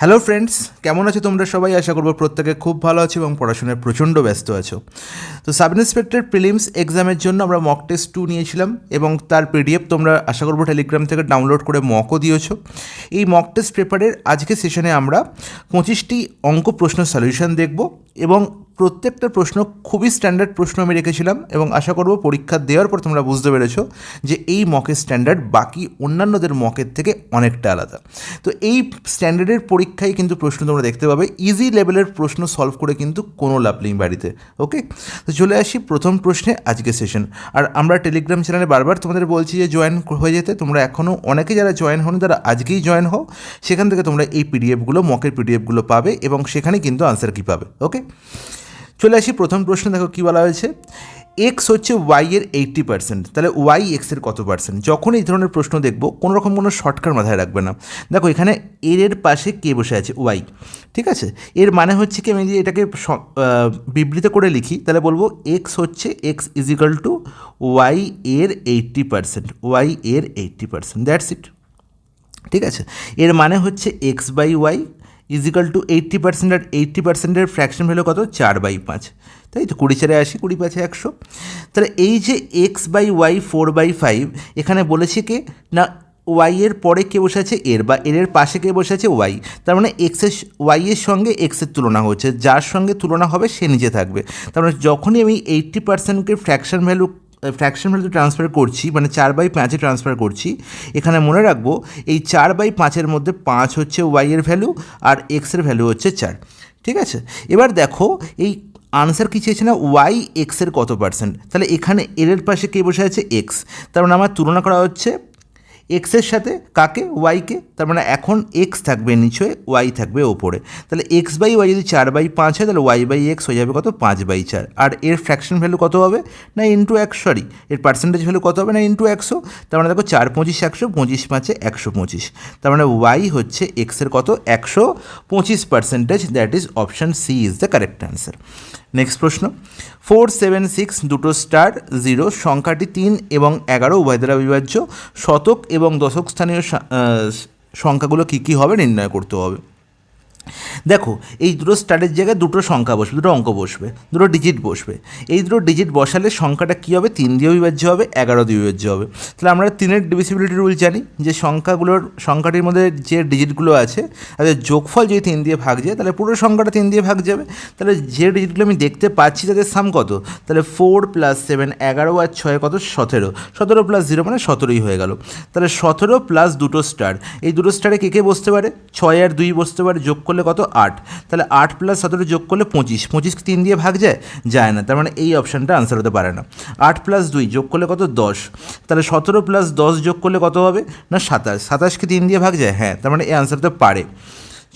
Hello friends, কেমন আছো তোমরা সবাই? আশা করবো প্রত্যেকে খুব ভালো আছো এবং পড়াশোনায় প্রচণ্ড ব্যস্ত আছো। তো সাব ইন্সপেক্টর প্রিলিমস এক্সামের জন্য আমরা মক টেস্ট 2 নিয়েছিলাম এবং তার পিডিএফ তোমরা আশা করবো টেলিগ্রাম থেকে ডাউনলোড করে মকও দিয়েছো। এই মক টেস্ট পেপারের আজকে সেশনে আমরা 25টি অঙ্ক প্রশ্ন সলিউশন দেখব এবং প্রত্যেকটা প্রশ্ন খুবই স্ট্যান্ডার্ড প্রশ্ন আমি রেখেছিলাম এবং আশা করবো পরীক্ষা দেওয়ার পর তোমরা বুঝতে পেরেছো যে এই মকের স্ট্যান্ডার্ড বাকি অন্যান্যদের মকের থেকে অনেকটা আলাদা। তো এই স্ট্যান্ডার্ডের পরীক্ষায় কিন্তু প্রশ্ন তোমরা দেখতে পাবে, ইজি লেভেলের প্রশ্ন সলভ করে কিন্তু কোনো লাভ নেই বাড়িতে। ওকে, তো চলে আসি প্রথম প্রশ্নে আজকে সেশন। আর আমরা টেলিগ্রাম চ্যানেলে বারবার তোমাদের বলছি যে জয়েন হয়ে যেতে। তোমরা এখনও অনেকে যারা জয়েন হন তারা আজকেই জয়েন হও, সেখান থেকে তোমরা এই পিডিএফগুলো মকের পিডিএফগুলো পাবে এবং সেখানে কিন্তু আনসার কি পাবে। ওকে, চলে আসি প্রথম প্রশ্ন। দেখো কী বলা হয়েছে, এক্স হচ্ছে ওয়াই এর 80%, তাহলে ওয়াই এক্সের কত পার্সেন্ট? যখন এই ধরনের প্রশ্ন দেখবো কোনো রকম কোনো শর্টকাট মাথায় রাখবে না। দেখো এখানে এর পাশে কে বসে আছে? ওয়াই। ঠিক আছে, এর মানে হচ্ছে কি, আমি যদি এটাকে বিবৃত করে লিখি তাহলে বলবো এক্স হচ্ছে এক্স ইজিক্যাল টু ওয়াই এর 80%, ওয়াই এর 80%, দ্যাটস ইট। ঠিক আছে, এর মানে হচ্ছে x by y equal to 80%, আর 80%-এর ফ্র্যাকশন ভ্যালু কত? 4/5। তাই তো 20/80, 20/100। তাহলে এই যে এক্স বাই ওয়াই 4/5, এখানে বলেছে কে না ওয়াই এর পরে কে বসে আছে? এর, বা এর পাশে কে বসে আছে? ওয়াই। তার মানে এক্সের ওয়াই এর সঙ্গে এক্সের তুলনা হচ্ছে, যার সঙ্গে তুলনা হবে সে নিচে থাকবে। তার মানে যখনই আমি 80%-কে ফ্র্যাকশন ভ্যালু ট্রান্সফার করছি, মানে 4/5-এ ট্রান্সফার করছি, এখানে মনে রাখবো এই 4/5-এর মধ্যে 5 হচ্ছে ওয়াই এর ভ্যালু আর এক্সের ভ্যালু হচ্ছে 4। ঠিক আছে, এবার দেখো এই আনসার কী চেয়েছে না, ওয়াই এক্সের কত পার্সেন্ট। তাহলে এখানে এর পাশে কে বসে আছে? এক্স। তার মানে আমার তুলনা করা হচ্ছে এক্সের সাথে কাকে? ওয়াইকে। তার মানে এখন এক্স থাকবে নিচে, ওয়াই থাকবে ওপরে। তাহলে এক্স বাই ওয়াই যদি 4/5 হয় তাহলে ওয়াই বাই এক্স হয়ে যাবে কত? 5/4। আর এর ফ্র্যাকশন ভ্যালু কত হবে? না ইন্টু 100, সরি, এর পার্সেন্টেজ ভ্যালু কত হবে? না ইন্টু 100। তার মানে দেখো 4×5 100, 25×5 125। তার মানে ওয়াই হচ্ছে এক্সের কত? 125%। That is option C is the correct answer. Next প্রশ্ন, 4, 7, 6 দুটো স্টার 0 সংখ্যাটি 3 এবং 11 উভয় দ্বারা বিভাজ্য। শতক এবং দশক স্থানীয় সংখ্যাগুলো কী কী হবে নির্ণয় করতে হবে। দেখো এই দুটো স্টারের জায়গায় দুটো সংখ্যা বসবে, দুটো অঙ্ক বসবে, দুটো ডিজিট বসবে। এই দুটো ডিজিট বসালে সংখ্যাটা কী হবে? 3 দিয়েও বিভাজ্য হবে, 11 দিয়ে বিভাজ্য হবে। তাহলে আমরা 3-এর ডিভিসিবিলিটি রুল জানি যে সংখ্যাটির মধ্যে যে ডিজিটগুলো আছে তাদের যোগফল যদি 3 দিয়ে ভাগ যায় তাহলে পুরো সংখ্যাটা 3 দিয়ে ভাগ যাবে। তাহলে যে ডিজিটগুলো আমি দেখতে পাচ্ছি তাদের সাম কত? তাহলে 4 + 7 11 আর 6 কত? 17। 17 + 0 মানে 17ই হয়ে গেল। তাহলে 17 প্লাস দুটো স্টার, এই দুটো স্টারে কে কে বসতে পারে? 6 আর 2 বসতে পারে, যোগ করলে কত? 8। তাহলে 8 + 17 যোগ করলে 25। 25 কি 3 দিয়ে ভাগ যায়? যায় না। তার মানে এই অপশানটা আনসার হতে পারে না। 8 + 2 যোগ করলে কত? 10। তাহলে 17 + 10 যোগ করলে কত হবে? না 27। 27 কি 3 দিয়ে ভাগ যায়? হ্যাঁ, তার মানে এই আনসার হতে পারে।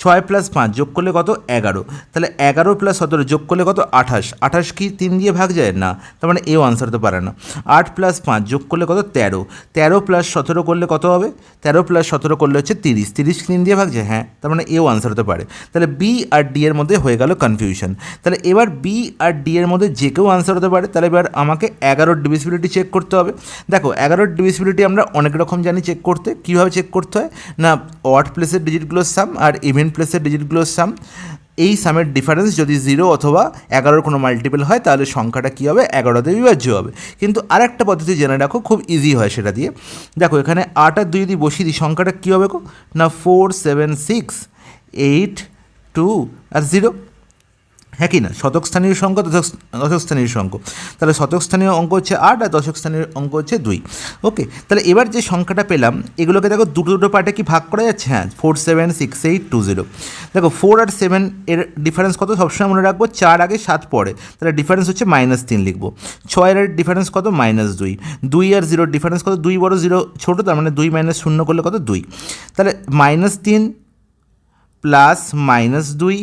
6 + 5 যোগ করলে কত? 11। তাহলে 11 + 17 যোগ করলে কত? 28। 28 কি 3 দিয়ে ভাগ যায়? না, তার মানে এও আনসার হতে পারে না। 8 + 5 যোগ করলে কত? 13। 13 + 17 করলে কত হবে? 13 + 17 করলে হচ্ছে 30। 30 কি 3 দিয়ে ভাগ যায়? হ্যাঁ, তার মানে এও আনসার হতে পারে। তাহলে বি আর ডি এর মধ্যে হয়ে গেল কনফিউশন। তাহলে এবার বি আর ডি এর মধ্যে যে কেউ আনসার হতে পারে। তাহলে এবার আমাকে 11-র ডিভিসিবিলিটি চেক করতে হবে। দেখো 11-র ডিভিসিবিলিটি আমরা অনেক রকম জানি চেক করতে। কীভাবে চেক করতে হয় না, অড প্লেসের ডিজিটগুলোর সাম আর ইভেন প্লেসের ডিজিটগুলোর সাম, এই সামের ডিফারেন্স যদি 0 অথবা 11-র কোনো মাল্টিপল হয় তাহলে সংখ্যাটা কী হবে? 11-তে বিভাজ্য হবে। কিন্তু আরেকটা পদ্ধতি জেনে রাখো, খুব ইজি হয় সেটা দিয়ে। দেখো এখানে 8 আর 2 যদি বসিয়ে দিই সংখ্যাটা কী হবে গো? না 4, 7, 6, 8, 2 আর 0। হ্যাঁ কি না? শতক স্থানীয় সংখ্যা, দশক স্থানীয় সংখ্যা। তাহলে শতক স্থানীয় অঙ্ক হচ্ছে 8 আর দশক স্থানীয় অঙ্ক হচ্ছে 2। ওকে, তাহলে এবার যে সংখ্যাটা পেলাম এগুলোকে দেখো দুটো দুটো পার্টে কি ভাগ করা যাচ্ছে? হ্যাঁ, 4, 7, 6, 8, 2, 0। দেখো 4 আর 7 এর ডিফারেন্স কত? সবসময় মনে রাখবো 4 আগে 7 পরে, তাহলে ডিফারেন্স হচ্ছে -3 লিখবো। 6 এর ডিফারেন্স কত? -2। 2 আর 0 ডিফারেন্স কত? 2 বড় 0 ছোটো, তার মানে 2 - 0 করলে কত? 2। তাহলে -3 প্লাস -2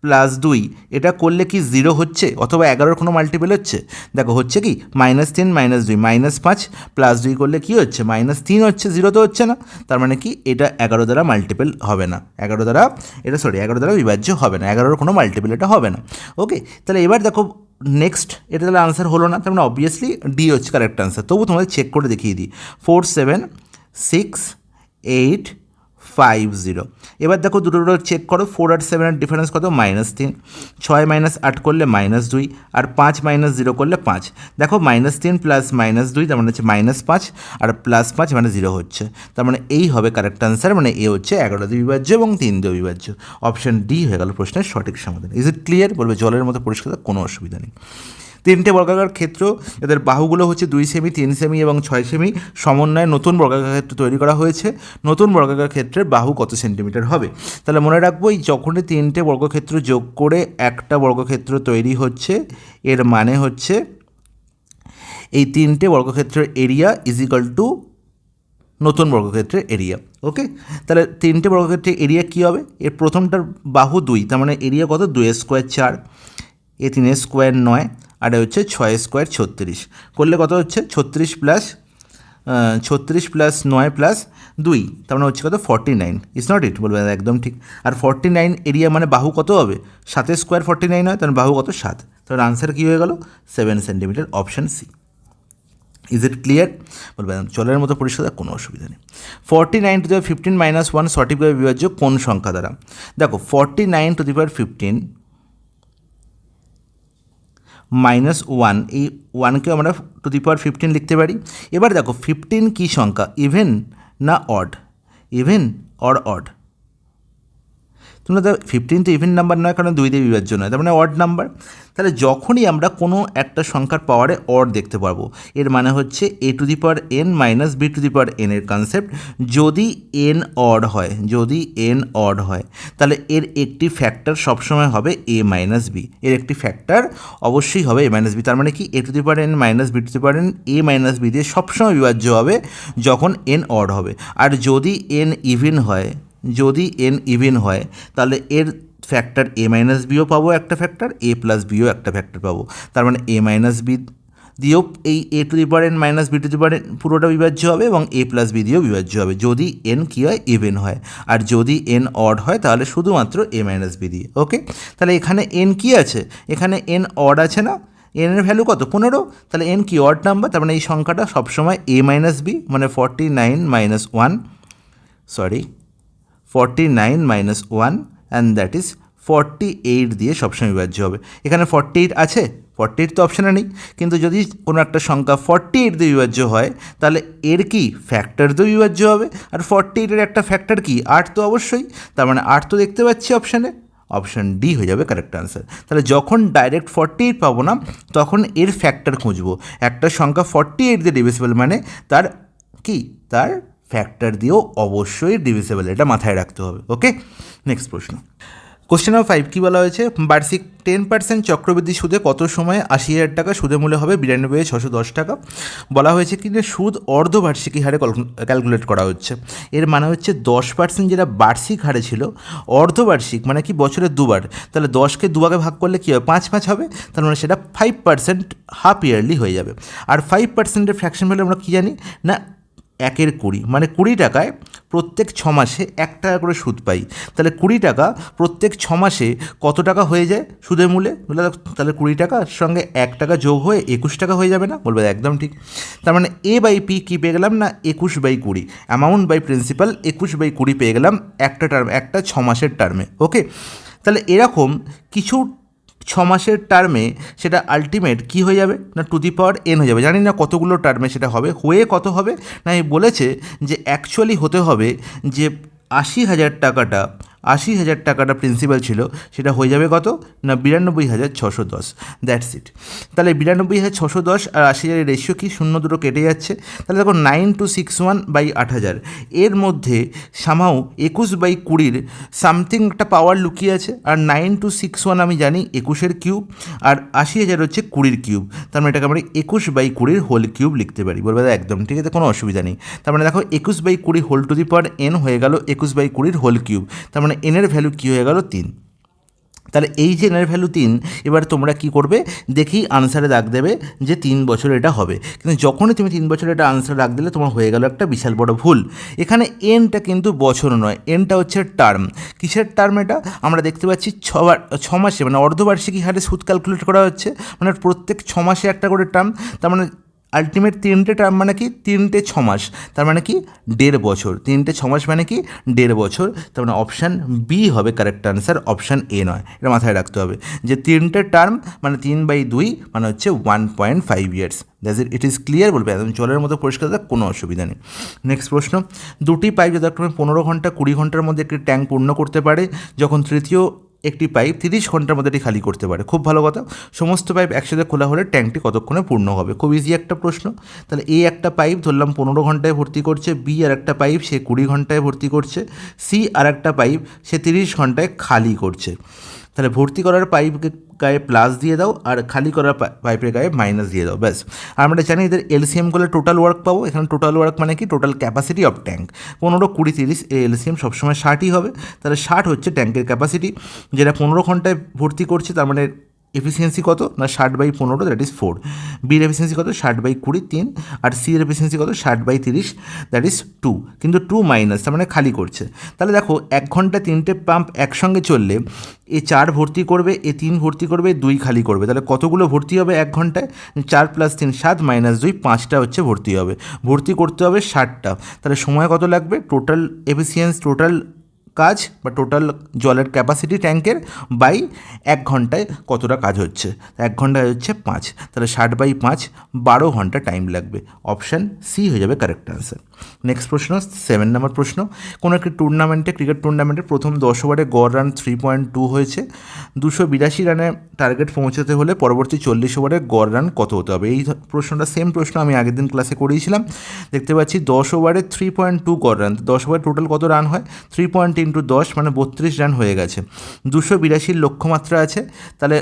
প্লাস 2 এটা করলে কি 0 হচ্ছে অথবা 11-র কোনো মাল্টিপল হচ্ছে? দেখো হচ্ছে কি -3 -2 -5 প্লাস 2 করলে কি হচ্ছে? -3 হচ্ছে, 0 তো হচ্ছে না। তার মানে কি এটা 11 দ্বারা মাল্টিপল হবে না, 11 দ্বারা বিভাজ্য হবে না, 11-র কোনো মাল্টিপল এটা হবে না। ওকে, তাহলে এবার দেখো নেক্সট, এটা তাহলে আনসার হলো না, তার মানে অবভিয়াসলি ডি হচ্ছে কারেক্ট আনসার। তবু তোমাদের চেক করে দেখিয়ে দিই। 4, 7, 6, 8, 50। এবার দেখো দুটো চেক করো, 4 আর 7-এর ডিফারেন্স কত? -3। 6 - 8 করলে -2, আর 5 - 0 করলে 5। দেখো -3 প্লাস -2 তার মানে হচ্ছে -5, আর +5 মানে 0 হচ্ছে। তার মানে এই হবে কারেক্ট আনসার, মানে এ হচ্ছে 11 দিয়ে বিভাজ্য এবং 3 দিয়ে বিভাজ্য। অপশন ডি হয়ে গেল প্রশ্নের সঠিক সমাধান। Is it clear? বলবে জলের মতো পরিষ্কার, কোনো অসুবিধা নেই। 3টে বর্গাকার ক্ষেত্র, এদের বাহুগুলো হচ্ছে 2 সেমি, 3 সেমি এবং 6 সেমি সমন্বয়ে নতুন বর্গাকার ক্ষেত্র তৈরি করা হয়েছে। নতুন বর্গাকার ক্ষেত্রের বাহু কত সেন্টিমিটার হবে? তাহলে মনে রাখবো, এই যখনই 3টে বর্গক্ষেত্র যোগ করে একটা বর্গক্ষেত্র তৈরি হচ্ছে, এর মানে হচ্ছে এই 3টে বর্গক্ষেত্রের এরিয়া ইজ ইকুয়াল টু নতুন বর্গক্ষেত্রের এরিয়া। ওকে, তাহলে 3টে বর্গক্ষেত্রের এরিয়া কী হবে? এর প্রথমটার বাহু 2, তার মানে এরিয়া কত? 2 স্কোয়ার 4, এ 3 স্কোয়ার 9, আর হচ্ছে 6 স্কোয়ার 36। করলে কত হচ্ছে? 36 প্লাস 9 প্লাস 2, তার মানে হচ্ছে কত? 49। ইজ নট ইট? বলবে একদম ঠিক। আর 49 এরিয়া মানে বাহু কত হবে? 7 স্কোয়ার 49 হয়, তাহলে বাহু কত? 7। তাহলে আনসার কী হয়ে গেল? 7 centimetre, option C. Is it clear? বলবেন জলের মতো পরিষ্কার, কোনো অসুবিধা নেই। 49 টু দি পাওয়ার 15 - 1 সঠিকভাবে বিভাজ্য কোন সংখ্যা দ্বারা? দেখো 49 টু দি পাওয়ার 15 -1, এই 1কেও আমরা টু দি পাওয়ার 15 লিখতে পারি। এবার দেখো 15 কী সংখ্যা? ইভেন না অড? Even or odd? তোমরা তো 15 তো ইভেন নাম্বার নয়, কারণ 2 দিয়ে বিভাজ্য নয়, তার মানে অড নাম্বার। তাহলে যখনই আমরা কোনো একটা সংখ্যার পাওয়ারে অড দেখতে পারবো, এর মানে হচ্ছে a to the power n minus b two the power n এর কনসেপ্ট। যদি n অড হয়, যদি n অড হয়, তাহলে এর একটি ফ্যাক্টর সবসময় হবে a মাইনাস b। এর একটি ফ্যাক্টর অবশ্যই হবে a মাইনাস b। তার মানে কি? a to the power n minus b two the power n a minus b দিয়ে সবসময় বিভাজ্য হবে যখন n অড হবে। আর যদি n ইভেন হয়, যদি n ইভেন হয়, তাহলে এর ফ্যাক্টর a মাইনাস বিও পাবো একটা ফ্যাক্টর, a প্লাস বিও একটা ফ্যাক্টর পাবো। তার মানে a মাইনাস বি দিয়েও এই a to the power n minus b to the power n পুরোটা বিভাজ্য হবে, এবং a প্লাস বি দিয়েও বিভাজ্য হবে যদি n কী হয়? ইভেন হয়। আর যদি n অড হয়, তাহলে শুধুমাত্র a মাইনাস বি দিয়ে। ওকে, তাহলে এখানে n কী আছে? এখানে n অড আছে না? n এর ভ্যালু কত? 15। তাহলে n কি অড নাম্বার? তার মানে এই সংখ্যাটা সবসময় a মাইনাস বি, মানে 49 minus 1, sorry 49 minus 1, and that is 48 দিয়ে সবসময় বিভাজ্য হবে। এখানে 48 আছে? 48 তো অপশানে নেই, কিন্তু যদি কোনো একটা সংখ্যা 48 দিয়ে বিভাজ্য হয়, তাহলে এর কি ফ্যাক্টর দিয়ে বিভাজ্য হবে। আর 48-এর একটা ফ্যাক্টর কি? 8 তো অবশ্যই, তার মানে 8 তো দেখতে পাচ্ছি অপশানে। অপশান ডি হয়ে যাবে কারেক্ট আনসার। তাহলে যখন ডাইরেক্ট 48 পাবো না, তখন এর ফ্যাক্টর খুঁজবো। একটা সংখ্যা 48 দিয়ে ডিভিজিবল মানে তার কি? তার ফ্যাক্টর দিয়েও অবশ্যই ডিভিজিবল, এটা মাথায় রাখতে হবে। ওকে, নেক্সট প্রশ্ন। কোশ্চেন নাম্বার 5 কী বলা হয়েছে? বার্ষিক 10% চক্রবৃদ্ধি সুদে কত সময়ে 80,000 টাকা, সুদের মূল্য হবে 92,610 টাকা। বলা হয়েছে কি? সুদ অর্ধবার্ষিকী হারে ক্যালকুলেট করা হচ্ছে। এর মানে হচ্ছে 10% যেটা বার্ষিক হারে ছিল, অর্ধবার্ষিক মানে কি? বছরে দুবার। তাহলে 10কে দুভাগে ভাগ করলে কী হবে? 5 হবে। তার মানে সেটা 5% হাফ ইয়ারলি হয়ে যাবে। আর 5%-এর ফ্র্যাকশন ভ্যালু আমরা কী জানি না? 1/20, মানে 20 টাকায় প্রত্যেক 6 মাসে 1 টাকা করে সুদ পাই। তাহলে 20 টাকা প্রত্যেক 6 মাসে কত টাকা হয়ে যায় সুদের মূলে? বলে তাহলে 20 টাকার সঙ্গে 1 টাকা যোগ হয়ে 21 টাকা হয়ে যাবে না? বলবে একদম ঠিক। তার মানে a/p কী পেয়ে গেলাম না? 21/20, অ্যামাউন্ট বাই প্রিন্সিপাল 21/20 পেয়ে গেলাম একটা টার্ম, একটা 6 মাসের টার্মে। ওকে, তাহলে এরকম কিছু 6 মাসের টার্মে সেটা আলটিমেট কী হয়ে যাবে না? টু দি পাওয়ার n হয়ে যাবে। জানি না কতগুলো টার্মে সেটা হবে, হয়ে কত হবে না? বলেছে যে অ্যাকচুয়ালি হতে হবে যে 80,000 টাকাটা প্রিন্সিপাল ছিল, সেটা হয়ে যাবে কত না? 92,610। That's it. তাহলে 92,610 আর 80,000-এর রেশিও কি? 0 দুটো কেটে যাচ্ছে। তাহলে দেখো 9261/8000, এর মধ্যে সামাও 21/20 সামথিং একটা পাওয়ার লুকিয়ে আছে। আর 9261 আমি জানি 21-এর কিউব, আর 80,000 হচ্ছে 20-এর কিউব। তার মানে এটাকে আমরা 21/20 হোল কিউব লিখতে পারি। বলবে একদম ঠিক আছে, কোনো অসুবিধা নেই। তার মানে দেখো 21/20 whole to the power n হয়ে গেল 21/20 হোল কিউব। তার মানে n-এর ভ্যালু কী হয়ে গেল? 3। তাহলে এই যে n-এর ভ্যালু 3, এবার তোমরা কি করবে? দেখি আনসারে দাগ দেবে যে 3 বছর এটা হবে। কিন্তু যখনই তুমি 3 বছর এটা আনসারে দাগ দিলে, তোমার হয়ে গেল একটা বিশাল বড় ভুল। এখানে n-টা কিন্তু বছর নয়, n-টা হচ্ছে টার্ম। কিসের টার্ম এটা? আমরা দেখতে পাচ্ছি 6 মাসে, মানে অর্ধবার্ষিকী হারে সুদ ক্যালকুলেট করা হচ্ছে, মানে প্রত্যেক 6 মাসে একটা করে টার্ম। তার মানে আলটিমেট 3টে টার্ম মানে কি 3টে 6 মাস, তার মানে কি 1.5 বছর। 3টে 6 মাস মানে কি 1.5 বছর, তার মানে অপশান বি হবে কারেক্ট আনসার, অপশান এ নয়। এটা মাথায় রাখতে হবে যে 3টে টার্ম মানে 3/2 মানে হচ্ছে 1.5 years. That's it is clear বলবে, একদম জলের মতো পরিষ্কার, কোনো অসুবিধা নেই। নেক্সট প্রশ্ন, দুটি পাইপ যথাক্রমে 15 ঘন্টা 20 ঘন্টার মধ্যে একটি ট্যাঙ্ক পূর্ণ করতে পারে, যখন তৃতীয় একটি পাইপ 30 ঘন্টার মধ্যে এটি খালি করতে পারে। খুব ভালো কথা। সমস্ত পাইপ একসাথে খোলা হলে ট্যাঙ্কটি কতক্ষণে পূর্ণ হবে? খুব ইজি একটা প্রশ্ন। তাহলে এ একটা পাইপ ধরলাম 15 ঘন্টায় ভর্তি করছে, বি আর একটা পাইপ সে 20 ঘন্টায় ভর্তি করছে, সি আর একটা পাইপ সে 30 ঘন্টায় খালি করছে। তাহলে ভর্তি করার পাইপকে গায়ে প্লাস দিয়ে দাও আর খালি করার পাইপের গায়ে মাইনাস দিয়ে দাও, ব্যাস। আর আমরা জানি এদের এলসিএম করলে টোটাল ওয়ার্ক পাবো। এখানে টোটাল ওয়ার্ক মানে কি টোটাল ক্যাপাসিটি অফ ট্যাঙ্ক। 15, 20, 30 এই এলসিএম সবসময় 60ই হবে। তাহলে 60 হচ্ছে ট্যাঙ্কের ক্যাপাসিটি, যেটা 15 ঘন্টায় ভর্তি করছে, তার মানে এফিসিয়েন্সি কত না 60/15, দ্যাট ইজ 4। বির এফিসিয়েন্সি কত 60/20, 3। আর সি এর এফিসিয়েন্সি কত 60/30, দ্যাট ইজ 2। কিন্তু 2 মাইনাস, তার মানে খালি করছে। তাহলে দেখো 1 ঘন্টা 3টে পাম্প একসঙ্গে চললে এ 4 ভর্তি করবে, এ 3 ভর্তি করবে, 2 খালি করবে। তাহলে কতগুলো ভর্তি হবে 1 ঘন্টায়? 4 + 3 7 - 2 5টা হচ্ছে ভর্তি হবে। ভর্তি করতে হবে 60টা। তাহলে সময় কত লাগবে? টোটাল এফিসিয়েন্সি, টোটাল কাজ বা টোটাল জলের ক্যাপাসিটি ট্যাঙ্কের বাই 1 ঘন্টায় কতটা কাজ হচ্ছে। 1 ঘন্টায় হচ্ছে 5, তাহলে 60/5 12 ঘন্টা টাইম লাগবে। অপশান সি হয়ে যাবে কারেক্ট আনসার। নেক্সট প্রশ্ন 7 নম্বর প্রশ্ন, কোনো একটি টুর্নামেন্টে, ক্রিকেট টুর্নামেন্টে প্রথম 10 ওভারে গড় রান 3.2 হয়েছে। 282 রানে টার্গেট পৌঁছাতে হলে পরবর্তী 40 ওভারে গড় রান কত হতে হবে? এই প্রশ্নটা সেম প্রশ্ন আমি আগের দিন ক্লাসে করিয়েছিলাম। দেখতে পাচ্ছি 10 ওভারে 3.2 গড় রান, 10 ওভারে টোটাল কত রান হয়? 3 × 10 মানে 32 রান হয়ে গেছে। 282 লক্ষ্যমাত্রা আছে, তাহলে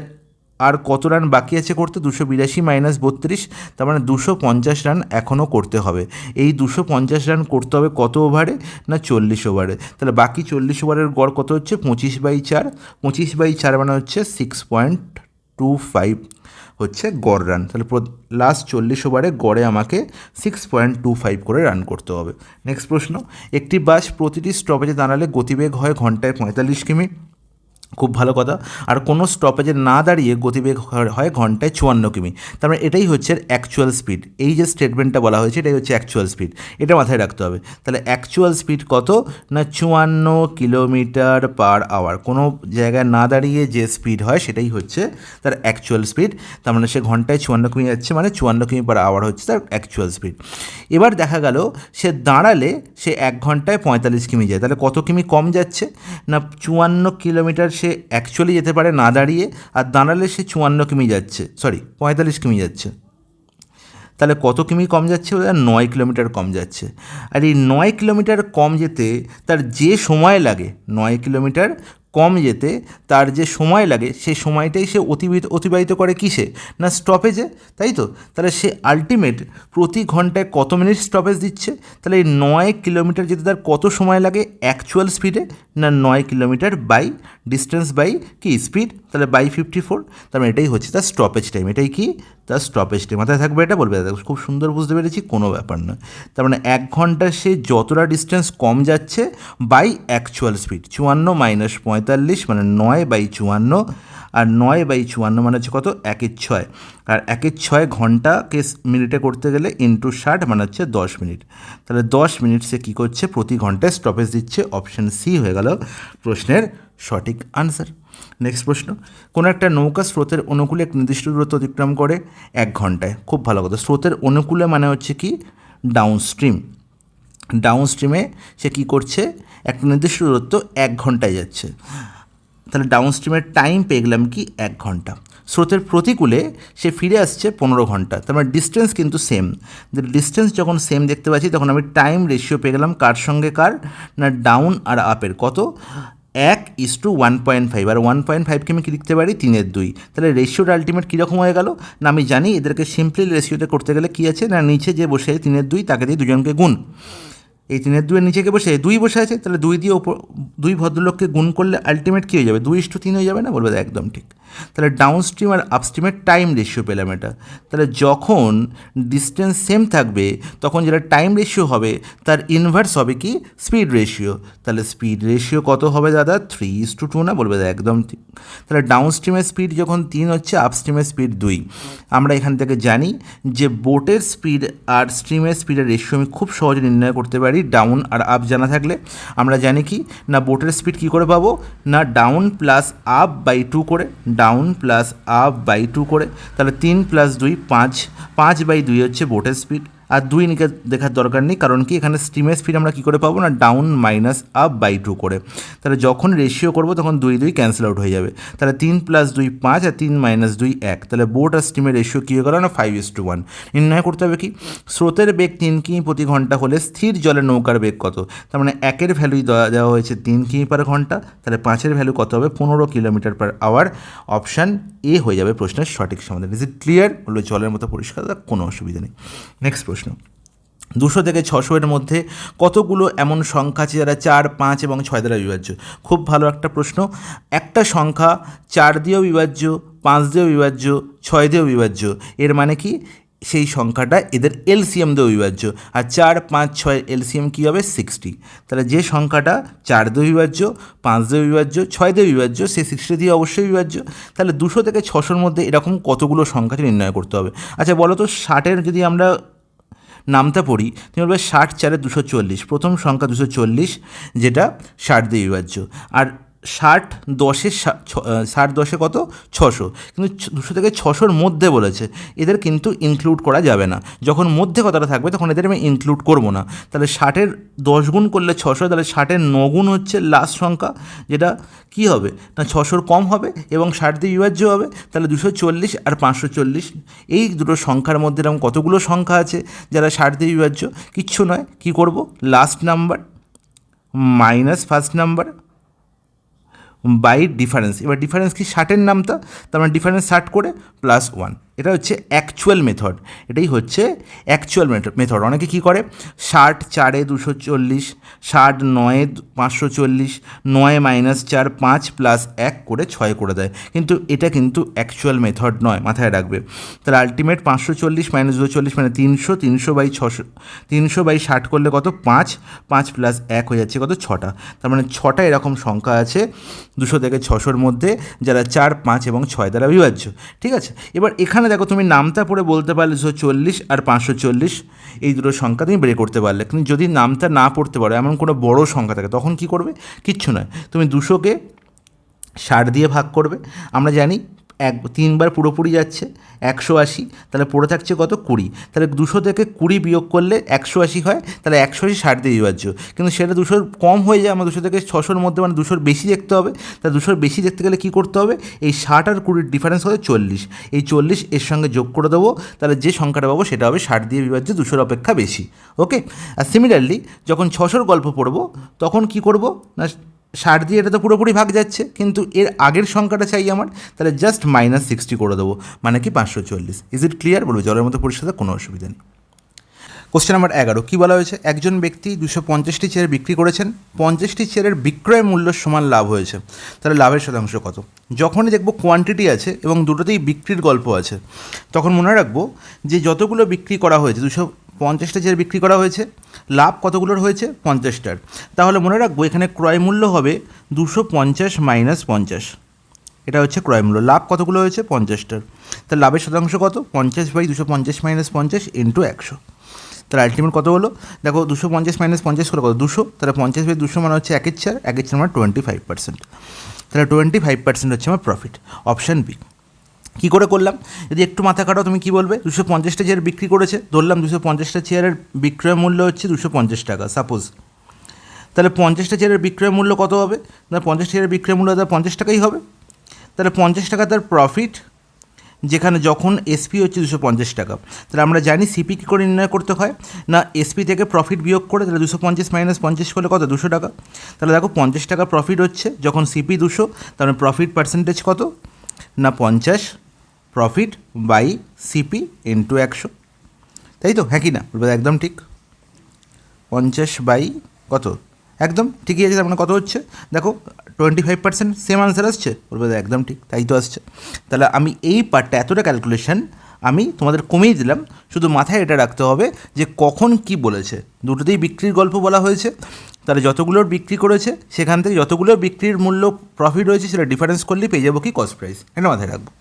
আর কত রান বাকি আছে করতে? 282 - 32, তার মানে 250 রান এখনও করতে হবে। এই 250 রান করতে হবে কত ওভারে? না 40 ওভারে। তাহলে বাকি 40 ওভারের গড় কত হচ্ছে? 25/4। 25/4 মানে হচ্ছে 6.25 হচ্ছে গড় রান। তাহলে লাস্ট 40 ওভারে গড়ে আমাকে 6.25 করে রান করতে হবে। নেক্সট প্রশ্ন, একটি বাস প্রতিটি স্টপেজে দাঁড়ালে গতিবেগ হয় ঘন্টায় 45 কিমি। খুব ভালো কথা। আর কোনো স্টপেজে না দাঁড়িয়ে গতিবেগ হয় ঘন্টায় 54 কিমি। তার মানে এটাই হচ্ছে অ্যাকচুয়াল স্পিড। এই যে স্টেটমেন্টটা বলা হয়েছে এটাই হচ্ছে অ্যাকচুয়াল স্পিড, এটা মাথায় রাখতে হবে। তাহলে অ্যাকচুয়াল স্পিড কত? না 54 কিলোমিটার/আওয়ার। কোনো জায়গায় না দাঁড়িয়ে যে স্পিড হয় সেটাই হচ্ছে তার অ্যাকচুয়াল স্পিড। তার মানে সে ঘন্টায় 54 কিমি যাচ্ছে, মানে 54 কিমি/আওয়ার হচ্ছে তার অ্যাকচুয়াল স্পিড। এবার দেখা গেল সে দাঁড়ালে সে 1 ঘন্টায় 45 কিমি যায়, তাহলে কত কিমি কম যাচ্ছে? না 54 কিলোমিটার সে অ্যাকচুয়ালি যেতে পারে না দাঁড়িয়ে, আর দাঁড়ালে সে 54 কিমি যাচ্ছে, 45 কিমি যাচ্ছে। তাহলে কত কিমি কম যাচ্ছে? 9 কিলোমিটার কম যাচ্ছে। আর এই 9 কিলোমিটার কম যেতে তার যে সময় লাগে, 9 কিলোমিটার কম যেতে তার যে সময় লাগে সেই সময়টাই সে অতিবাহিত করে কিসে? না স্টপেজে, তাই তো? তাহলে সে আলটিমেট প্রতি ঘন্টায় কত মিনিট স্টপেজ দিচ্ছে? তাহলে এই 9 কিলোমিটার যেতে তার কত সময় লাগে অ্যাকচুয়াল স্পিডে? না 9 কিলোমিটার বাই ডিস্টেন্স বাই কি স্পিড, তাহলে বাই 54। তার মানে এটাই হচ্ছে তার স্টপেজ টাইম। এটাই কি? তার স্টপেজ টাইম। মাথায় থাকবে, এটা বলবে। খুব সুন্দর বুঝতে পেরেছি, কোনো ব্যাপার নয়। তার মানে 1 ঘন্টা সে যতটা ডিস্টেন্স কম যাচ্ছে বাই অ্যাকচুয়াল স্পিড। 54 - 45 মানে 9/54, আর 9/54 মানে হচ্ছে কত? 1/6। আর 1/6 ঘন্টাকে মিনিটে করতে গেলে ইন্টু 60 মানে হচ্ছে 10 মিনিট। তাহলে 10 মিনিট সে কী করছে? প্রতি ঘন্টায় স্টপেজ দিচ্ছে। অপশান সি হয়ে গেল প্রশ্নের সঠিক আনসার। নেক্সট প্রশ্ন, কোনো একটা নৌকা স্রোতের অনুকূলে এক নির্দিষ্ট দূরত্ব অতিক্রম করে 1 ঘন্টায়। খুব ভালো কথা। স্রোতের অনুকূলে মানে হচ্ছে কি? Down stream. ডাউন স্ট্রিমে সে কী করছে? একটা নির্দিষ্ট দূরত্ব 1 ঘন্টায় যাচ্ছে। তাহলে ডাউন স্ট্রিমের টাইম পেয়ে গেলাম কি? 1 ঘন্টা। স্রোতের প্রতিকূলে সে ফিরে আসছে 15 ঘন্টা। তার মানে ডিস্টেন্স কিন্তু সেম। ডিস্টেন্স যখন সেম দেখতে পাচ্ছি তখন আমি টাইম রেশিও পেয়ে গেলাম কার সঙ্গে কার? না ডাউন আর আপের। কত? 1:1.5। আর 1.5কে আমি কী লিখতে পারি? 3/2। তাহলে রেশিওটা আলটিমেট কীরকম হয়ে গেল? না আমি জানি এদেরকে সিম্পলি রেশিওতে করতে গেলে কী আছে? না নিচে যে বসে আছে 3/2 তাকে দিয়ে দুজনকে গুণ। এই 3-এর নিচে কে বসে 2 বসে আছে, তাহলে 2 দিয়ে ওপর 2 ভদ্রলোককে গুণ করলে আলটিমেট কী হয়ে যাবে 2:3 হয়ে যাবে না, বলবে একদম ঠিক। তাহলে ডাউন স্ট্রিম আর আপস্ট্রিমের টাইম রেশিও পেলাম এটা। তাহলে যখন ডিস্টেন্স সেম থাকবে তখন যেটা টাইম রেশিও হবে তার ইনভার্স হবে কি স্পিড রেশিও। তাহলে স্পিড রেশিও কত হবে দাদা 3:2 না, বলবে একদম ঠিক। তাহলে ডাউন স্ট্রিমের স্পিড যখন 3 হচ্ছে, আপস্ট্রিমের স্পিড 2। আমরা এখান থেকে জানি যে বোটের স্পিড আর স্ট্রিমের স্পিডের রেশিও আমি খুব সহজে নির্ণয় করতে পারি ডাউন আর আপ জানা থাকলে। আমরা জানি কি না বোটের স্পিড কী করে পাবো না ডাউন প্লাস আপ বাই 2 করে, ডাউন প্লাস আপ বাই 2 করে। তাহলে 3 + 2 5, 5/2 হচ্ছে বোটের স্পিড। আর 2 নিকে দেখার দরকার নেই, কারণ কি এখানে স্ট্রিমের স্পিড আমরা কী করে পাবো না ডাউন মাইনাস আপ বাই 2 করে। তাহলে যখন রেশিও করবো তখন 2 ক্যান্সেল আউট হয়ে যাবে। তাহলে 3 + 2 5 আর 3 - 2 1। তাহলে বোট আর স্ট্রিমের রেশিও কী হয়ে গেল না 5:1। নির্ণয় করতে হবে কি স্রোতের বেগ 3 কিমি প্রতি ঘন্টা হলে স্থির জলের নৌকার বেগ কত। তার মানে 1-এর ভ্যালু দেওয়া হয়েছে 3 কিমি পার ঘন্টা, তাহলে 5-এর ভ্যালু কত হবে 15 kilometre per hour. Option A হয়ে যাবে প্রশ্নের সঠিক সমাধান। Is it clear? বলবে জলের মতো পরিষ্কার, কোনো অসুবিধা নেই। নেক্সট প্রশ্ন, 200 থেকে 600 এর মধ্যে কতগুলো এমন সংখ্যা আছে যারা 4, 5 এবং 6 দ্বারা বিভাজ্য? খুব ভালো একটা প্রশ্ন। একটা সংখ্যা 4 দিয়েও বিভাজ্য, 5 দিয়েও বিভাজ্য, 6 দিয়েও বিভাজ্য। এর মানে কি সেই সংখ্যাটা এদের এলসিএম দিয়েও বিভাজ্য। আর 4, 5, 6 এলসিএম কী হবে 60। তাহলে যে সংখ্যাটা 4 দিয়ে বিভাজ্য, 5 দিয়ে বিভাজ্য, 6 দিয়ে বিভাজ্য, সে 60 দিয়ে অবশ্যই বিভাজ্য। তাহলে 200 থেকে 600-র মধ্যে এরকম কতগুলো সংখ্যা নির্ণয় করতে হবে? আচ্ছা বলো তো 60-এর যদি আমরা নামটা পড়ি তুমি বলবে 60 4 240, প্রথম সংখ্যা 240 যেটা 60 দিয়ে বিভাজ্য। আর 60 10 কত 600, কিন্তু 200 থেকে 600-র মধ্যে বলেছে, এদের কিন্তু ইনক্লুড করা যাবে না। যখন মধ্যে কথাটা থাকবে তখন এদের আমি ইনক্লুড করবো না। তাহলে 60-এর 10 গুণ করলে 600, তাহলে 60-এর 9 গুণ হচ্ছে লাস্ট সংখ্যা, যেটা কী হবে না 600-র কম হবে এবং 60 দিয়ে বিভাজ্য হবে। তাহলে 240 আর 540 এই দুটো সংখ্যার মধ্যে এরকম কতগুলো সংখ্যা আছে যারা 60 দিয়ে বিভাজ্য? কিচ্ছু নয়, কী করব last number minus first number by difference. এবার ডিফারেন্স কি 60-এর নামটা, তার মানে ডিফারেন্স 60 করে +1। এটা হচ্ছে অ্যাকচুয়াল মেথড, এটাই হচ্ছে অ্যাকচুয়াল মেথড। অনেকে কী করে 60 4 240, 60 9 540, 9 - 4 5 + 1 করে 6 করে দেয়, কিন্তু এটা কিন্তু অ্যাকচুয়াল মেথড নয়, মাথায় রাখবে। তাহলে আলটিমেট 540 - 240 মানে 300, 300/600, 300/60 করলে কত 5, 5 + 1 হয়ে যাচ্ছে কত 6টা। তার মানে 6টা এরকম সংখ্যা আছে 200 থেকে 600-র মধ্যে যারা 4, 5 এবং 6 দ্বারা বিভাজ্য। ঠিক আছে, এবার এখানে দেখো তুমি নামটা পড়ে বলতে পারলে 240 আর 540 এই দুটো সংখ্যা তুমি বের করতে পারলে, কিন্তু যদি নামটা না পড়তে পারো এমন কোনো বড় সংখ্যা থাকে তখন কি করবে? কিচ্ছু নয়, তুমি 200-কে 60 দিয়ে ভাগ করবে। আমরা জানি 3 বার পুরোপুরি যাচ্ছে 180, তাহলে পড়ে থাকছে কত 20। তাহলে 200 থেকে 20 বিয়োগ করলে 180 হয়, তাহলে 180 60 দিয়ে বিভাজ্য, কিন্তু সেটা 200-র কম হয়ে যায়। আমরা 200 থেকে 600-র মধ্যে মানে 200-র বেশি দেখতে হবে। তাহলে 200-র বেশি দেখতে গেলে কী করতে হবে? এই 60 আর 20-র ডিফারেন্স হবে 40, এই 40 এর সঙ্গে যোগ করে দেবো, তাহলে যে সংখ্যাটা পাবো সেটা হবে 60 দিয়ে বিভাজ্য 200-র অপেক্ষা বেশি। ওকে, আর সিমিলারলি যখন 600-র গল্প পড়বো তখন কি করব না 60 দিয়ে এটা তো পুরোপুরি ভাগ যাচ্ছে, কিন্তু এর আগের সংখ্যাটা চাই আমার, তাহলে জাস্ট -60 করে দেবো, মানে কি 540। Is it clear? বলবে জলের মতো পরিষ্কার, কোনো অসুবিধা নেই। কোশ্চেন নাম্বার 11 কী বলা হয়েছে? একজন ব্যক্তি 250টি চেয়ার বিক্রি করেছেন, 50টি চেয়ারের বিক্রয় মূল্য সমান লাভ হয়েছে, তাহলে লাভের শতাংশ কত? যখনই দেখবো কোয়ান্টিটি আছে এবং দুটোতেই বিক্রির গল্প আছে, তখন মনে রাখবো যে যতগুলো বিক্রি করা হয়েছে 250টা চেয়ার বিক্রি করা হয়েছে, লাভ কতগুলোর হয়েছে 50টার। তাহলে মনে রাখবো এখানে ক্রয় মূল্য হবে 250 - 50, এটা হচ্ছে ক্রয় মূল্য। লাভ কতগুলো হয়েছে 50টার, তাহলে লাভের শতাংশ কত 50/250 - 50 × 100। তাহলে আলটিমেট কত হলো দেখো 250 - 50 হলো কত 200, তাহলে 50/200 মানে হচ্ছে 1-এর চেয়ার, 1-এর চেয়ার মানে 25%। তাহলে 25% হচ্ছে আমার প্রফিট, অপশান বি। কী করে করলাম? যদি একটু মাথা কাটাও তুমি কী বলবে? 250টা চেয়ার বিক্রি করেছে, ধরলাম 250টা চেয়ারের বিক্রয় মূল্য হচ্ছে 250 টাকা সাপোজ, তাহলে 50টা চেয়ারের বিক্রয় মূল্য কত হবে না 50 চেয়ারের বিক্রয় মূল্য তার 50 টাকাই হবে। তাহলে 50 টাকা তার প্রফিট, যেখানে যখন এসপি হচ্ছে 250 টাকা। তাহলে আমরা জানি সিপি কী করে নির্ণয় করতে হয় না এসপি থেকে প্রফিট বিয়োগ করে, তাহলে 250 - 50 করলে কত 200 টাকা। তাহলে দেখো 50 টাকা প্রফিট হচ্ছে যখন সিপি 200, তাহলে প্রফিট পার্সেন্টেজ কত না 50 প্রফিট বাই সিপি × 100, তাই তো? হ্যাঁ কি না? একদম ঠিক। 50 বাই কত, একদম ঠিকই আছে। তার মানে কত হচ্ছে দেখো 25%, সেম আনসার আসছে, বলবে একদম ঠিক, তাই তো আসছে। তাহলে আমি এই পার্টটা এতটা ক্যালকুলেশন আমি তোমাদের কমিয়ে দিলাম, শুধু মাথায় এটা রাখতে হবে যে কখন কি বলেছে। দুটোতেই বিক্রির গল্প বলা হয়েছে, তাহলে যতগুলোর বিক্রি করেছে সেখান থেকে যতগুলোর বিক্রির মূল্য প্রফিট রয়েছে সেটা ডিফারেন্স করলেই পেয়ে যাবো কি কস্ট প্রাইস, এটা মাথায় রাখবো।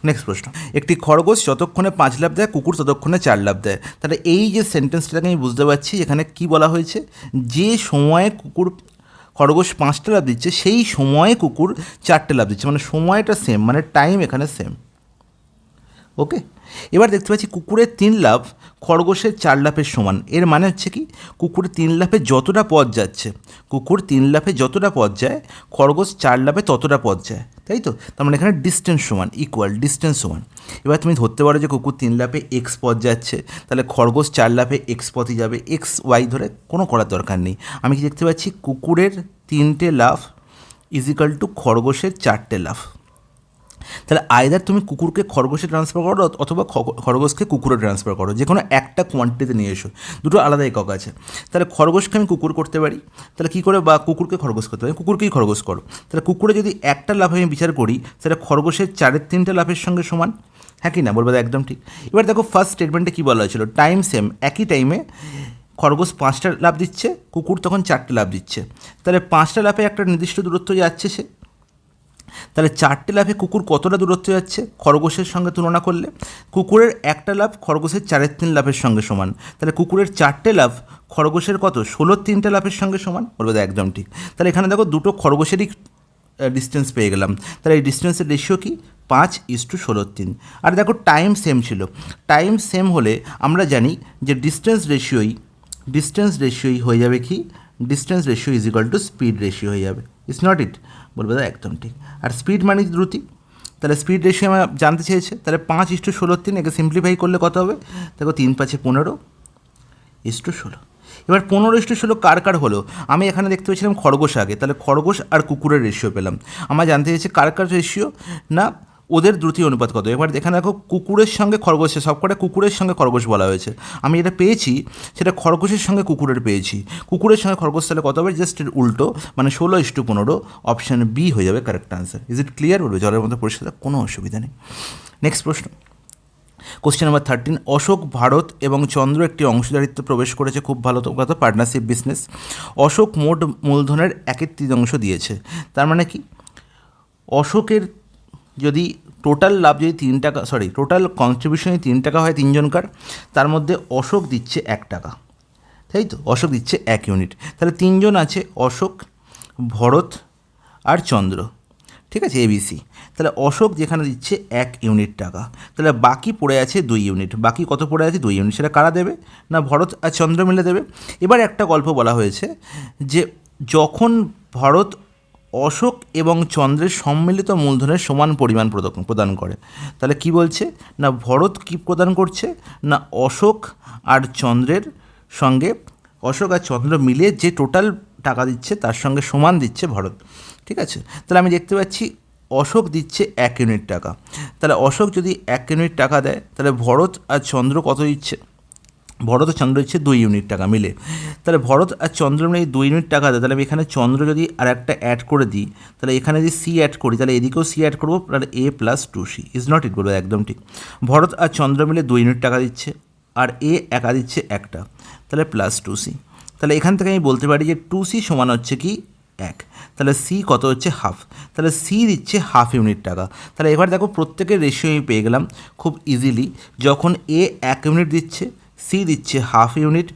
নেক্সট প্রশ্ন, একটি খরগোশ যতক্ষণে 5 লাফ দেয় কুকুর ততক্ষণে 4 লাফ দেয়। তাহলে এই যে সেন্টেন্সটাকে আমি বুঝতে পারছি এখানে কি বলা হয়েছে, যে সময়ে খরগোশ 5টা লাফ দিচ্ছে সেই সময়ে কুকুর 4টে লাফ দিচ্ছে, মানে সময়টা সেম, মানে টাইম এখানে সেম। ওকে, এবার দেখতে পাচ্ছি কুকুরের 3 লাফ খরগোশের 4 লাফের সমান। এর মানে হচ্ছে কি, কুকুরের 3 লাফে যতটা পথ যাচ্ছে, কুকুর 3 লাফে যতটা পথ যায় খরগোশ 4 লাফে ততটা পথ যায়, তাই তো। তার মানে এখানে ডিস্টেন্স সমান, ইকুয়াল ডিস্টেন্স সমান। এবার তুমি ধরতে পারো যে কুকুর 3 লাফে এক্স পথ যাচ্ছে, তাহলে খরগোশ 4 লাফে এক্স পথই যাবে, এক্স ওয়াই ধরে কোনো করার দরকার নেই। আমি কি দেখতে পাচ্ছি, কুকুরের 3টে লাফ ইজিক্যাল টু খরগোশের 4টে লাফ। তাহলে আইদার তুমি কুকুরকে খরগোশে ট্রান্সফার করো অথবা খরগোশকে কুকুরে ট্রান্সফার করো, যে কোনো একটা কোয়ান্টিটিতে নিয়ে এসো, দুটো আলাদা একক আছে। তাহলে খরগোশকে আমি কুকুর করতে পারি, তাহলে কী করে, বা কুকুরকে খরগোশ করতে পারি, কুকুরকেই খরগোশ করো। তাহলে কুকুরে যদি একটা লাফ আমি বিচার করি সেটা খরগোশের 4এর 3টে লাফের সঙ্গে সমান, হ্যাঁ কি না, বলবে একদম ঠিক। এবার দেখো ফার্স্ট স্টেটমেন্টে কী বলা হয়েছিল, টাইম সেম, একই টাইমে খরগোশ 5টা লাফ দিচ্ছে, কুকুর তখন 4টে লাফ দিচ্ছে। তাহলে 5টা লাফে একটা নির্দিষ্ট দূরত্ব যাচ্ছে সে, তাহলে 4টে লাফে কুকুর কতটা দূরত্ব যাচ্ছে খরগোশের সঙ্গে তুলনা করলে, কুকুরের একটা লাফ খরগোশের 4এর 3 লাফের সঙ্গে সমান। তাহলে কুকুরের 4টে লাফ খরগোশের কত, 16র 3টে লাফের সঙ্গে সমান, বলবে একদম ঠিক। তাহলে এখানে দেখো দুটো খরগোশেরই ডিস্টেন্স পেয়ে গেলাম, তাহলে এই ডিস্টেন্সের রেশিও কি 5:16 3। আর দেখো টাইম সেম ছিল, টাইম সেম হলে আমরা জানি যে ডিস্টেন্স রেশিওই হয়ে যাবে কি, distance ratio is equal to speed ratio হয়ে যাবে, ইটস নট ইট, বলবে একদম ঠিক। আর স্পিড মানে দ্রুতি, তাহলে স্পিড রেশিও আমার জানতে চেয়েছে, তাহলে 5:16 3, একে সিম্পলিফাই করলে কত হবে, দেখো 3 5 15:16। এবার 15:16 কার কার হলো, আমি এখানে দেখতে পেয়েছিলাম খরগোশ আগে, তাহলে খরগোশ আর কুকুরের রেশিও পেলাম। আমার জানতে চেয়েছে কার কার রেশিও, না ওদের দ্রুতি অনুপাত কত। এবার এখানে দেখো কুকুরের সঙ্গে খরগোশের, সবকটা কুকুরের সঙ্গে খরগোশ বলা হয়েছে, আমি এটা পেয়েছি সেটা খরগোশের সঙ্গে কুকুরের পেয়েছি, কুকুরের সঙ্গে খরগোশ, তাহলে কত হবে, জাস্ট উল্টো, মানে 16:15, অপশান বি হয়ে যাবে correct answer. Is it clear, বলবে জলের মধ্যে পরিষ্কার, কোনো অসুবিধা নেই। নেক্সট প্রশ্ন, কোশ্চেন নাম্বার 13, অশোক, ভারত এবং চন্দ্র একটি অংশীদারিত্বে প্রবেশ করেছে, খুব ভালো কথা, পার্টনারশিপ বিজনেস। অশোক মোট মূলধনের 1/3 দিয়েছে, তার মানে কি, অশোকের যদি টোটাল লাভ যদি 3 টাকা, টোটাল কন্ট্রিবিউশন 3 টাকা হয় তিনজনকার, তার মধ্যে অশোক দিচ্ছে 1 টাকা, তাই তো, অশোক দিচ্ছে 1 ইউনিট। তাহলে 3 জন আছে, অশোক, ভরত আর চন্দ্র, ঠিক আছে, এবিসি। তাহলে অশোক যেখানে দিচ্ছে 1 ইউনিট টাকা, তাহলে বাকি পড়ে আছে 2 ইউনিট, বাকি কত পড়ে আছে 2 ইউনিট, সেটা কারা দেবে, না ভরত আর চন্দ্র মিলে দেবে। এবার একটা গল্প বলা হয়েছে যে যখন ভরত অশোক এবং চন্দ্রের সম্মিলিত মূলধনের সমান পরিমাণ প্রদান করে, তাহলে কি বলছে, না ভরত কি প্রদান করছে, না অশোক আর চন্দ্রের সঙ্গে, অশোক আর চন্দ্র মিলে যে টোটাল টাকা দিচ্ছে তার সঙ্গে সমান দিচ্ছে ভরত, ঠিক আছে। তাহলে আমি দেখতে পাচ্ছি অশোক দিচ্ছে 1 ইউনিট টাকা, তাহলে অশোক যদি 1 ইউনিট টাকা দেয় তাহলে ভরত আর চন্দ্র কত দিচ্ছে, ভরত আর চন্দ্র দিচ্ছে 2 ইউনিট টাকা মিলে। তাহলে ভরত আর চন্দ্র মিলে 2 ইউনিট টাকা দেয়, তাহলে আমি এখানে চন্দ্র যদি আর একটা অ্যাড করে দিই, তাহলে এখানে যদি সি অ্যাড করি, তাহলে এদিকেও সি অ্যাড করবো, তাহলে এ প্লাস 2c, ইজ নট ইট, বলবো একদম ঠিক। ভরত আর চন্দ্র মিলে 2 ইউনিট টাকা দিচ্ছে, আর এ একা দিচ্ছে একটা, তাহলে প্লাস 2c। তাহলে এখান থেকে আমি বলতে পারি যে 2c সমান হচ্ছে কি 1, তাহলে সি কত হচ্ছে হাফ, তাহলে সি দিচ্ছে 1/2 ইউনিট টাকা। তাহলে এবার দেখো প্রত্যেকের রেশিও আমি পেয়ে গেলাম খুব ইজিলি, যখন এ 1 ইউনিট দিচ্ছে, সি দিচ্ছে 1/2 ইউনিট,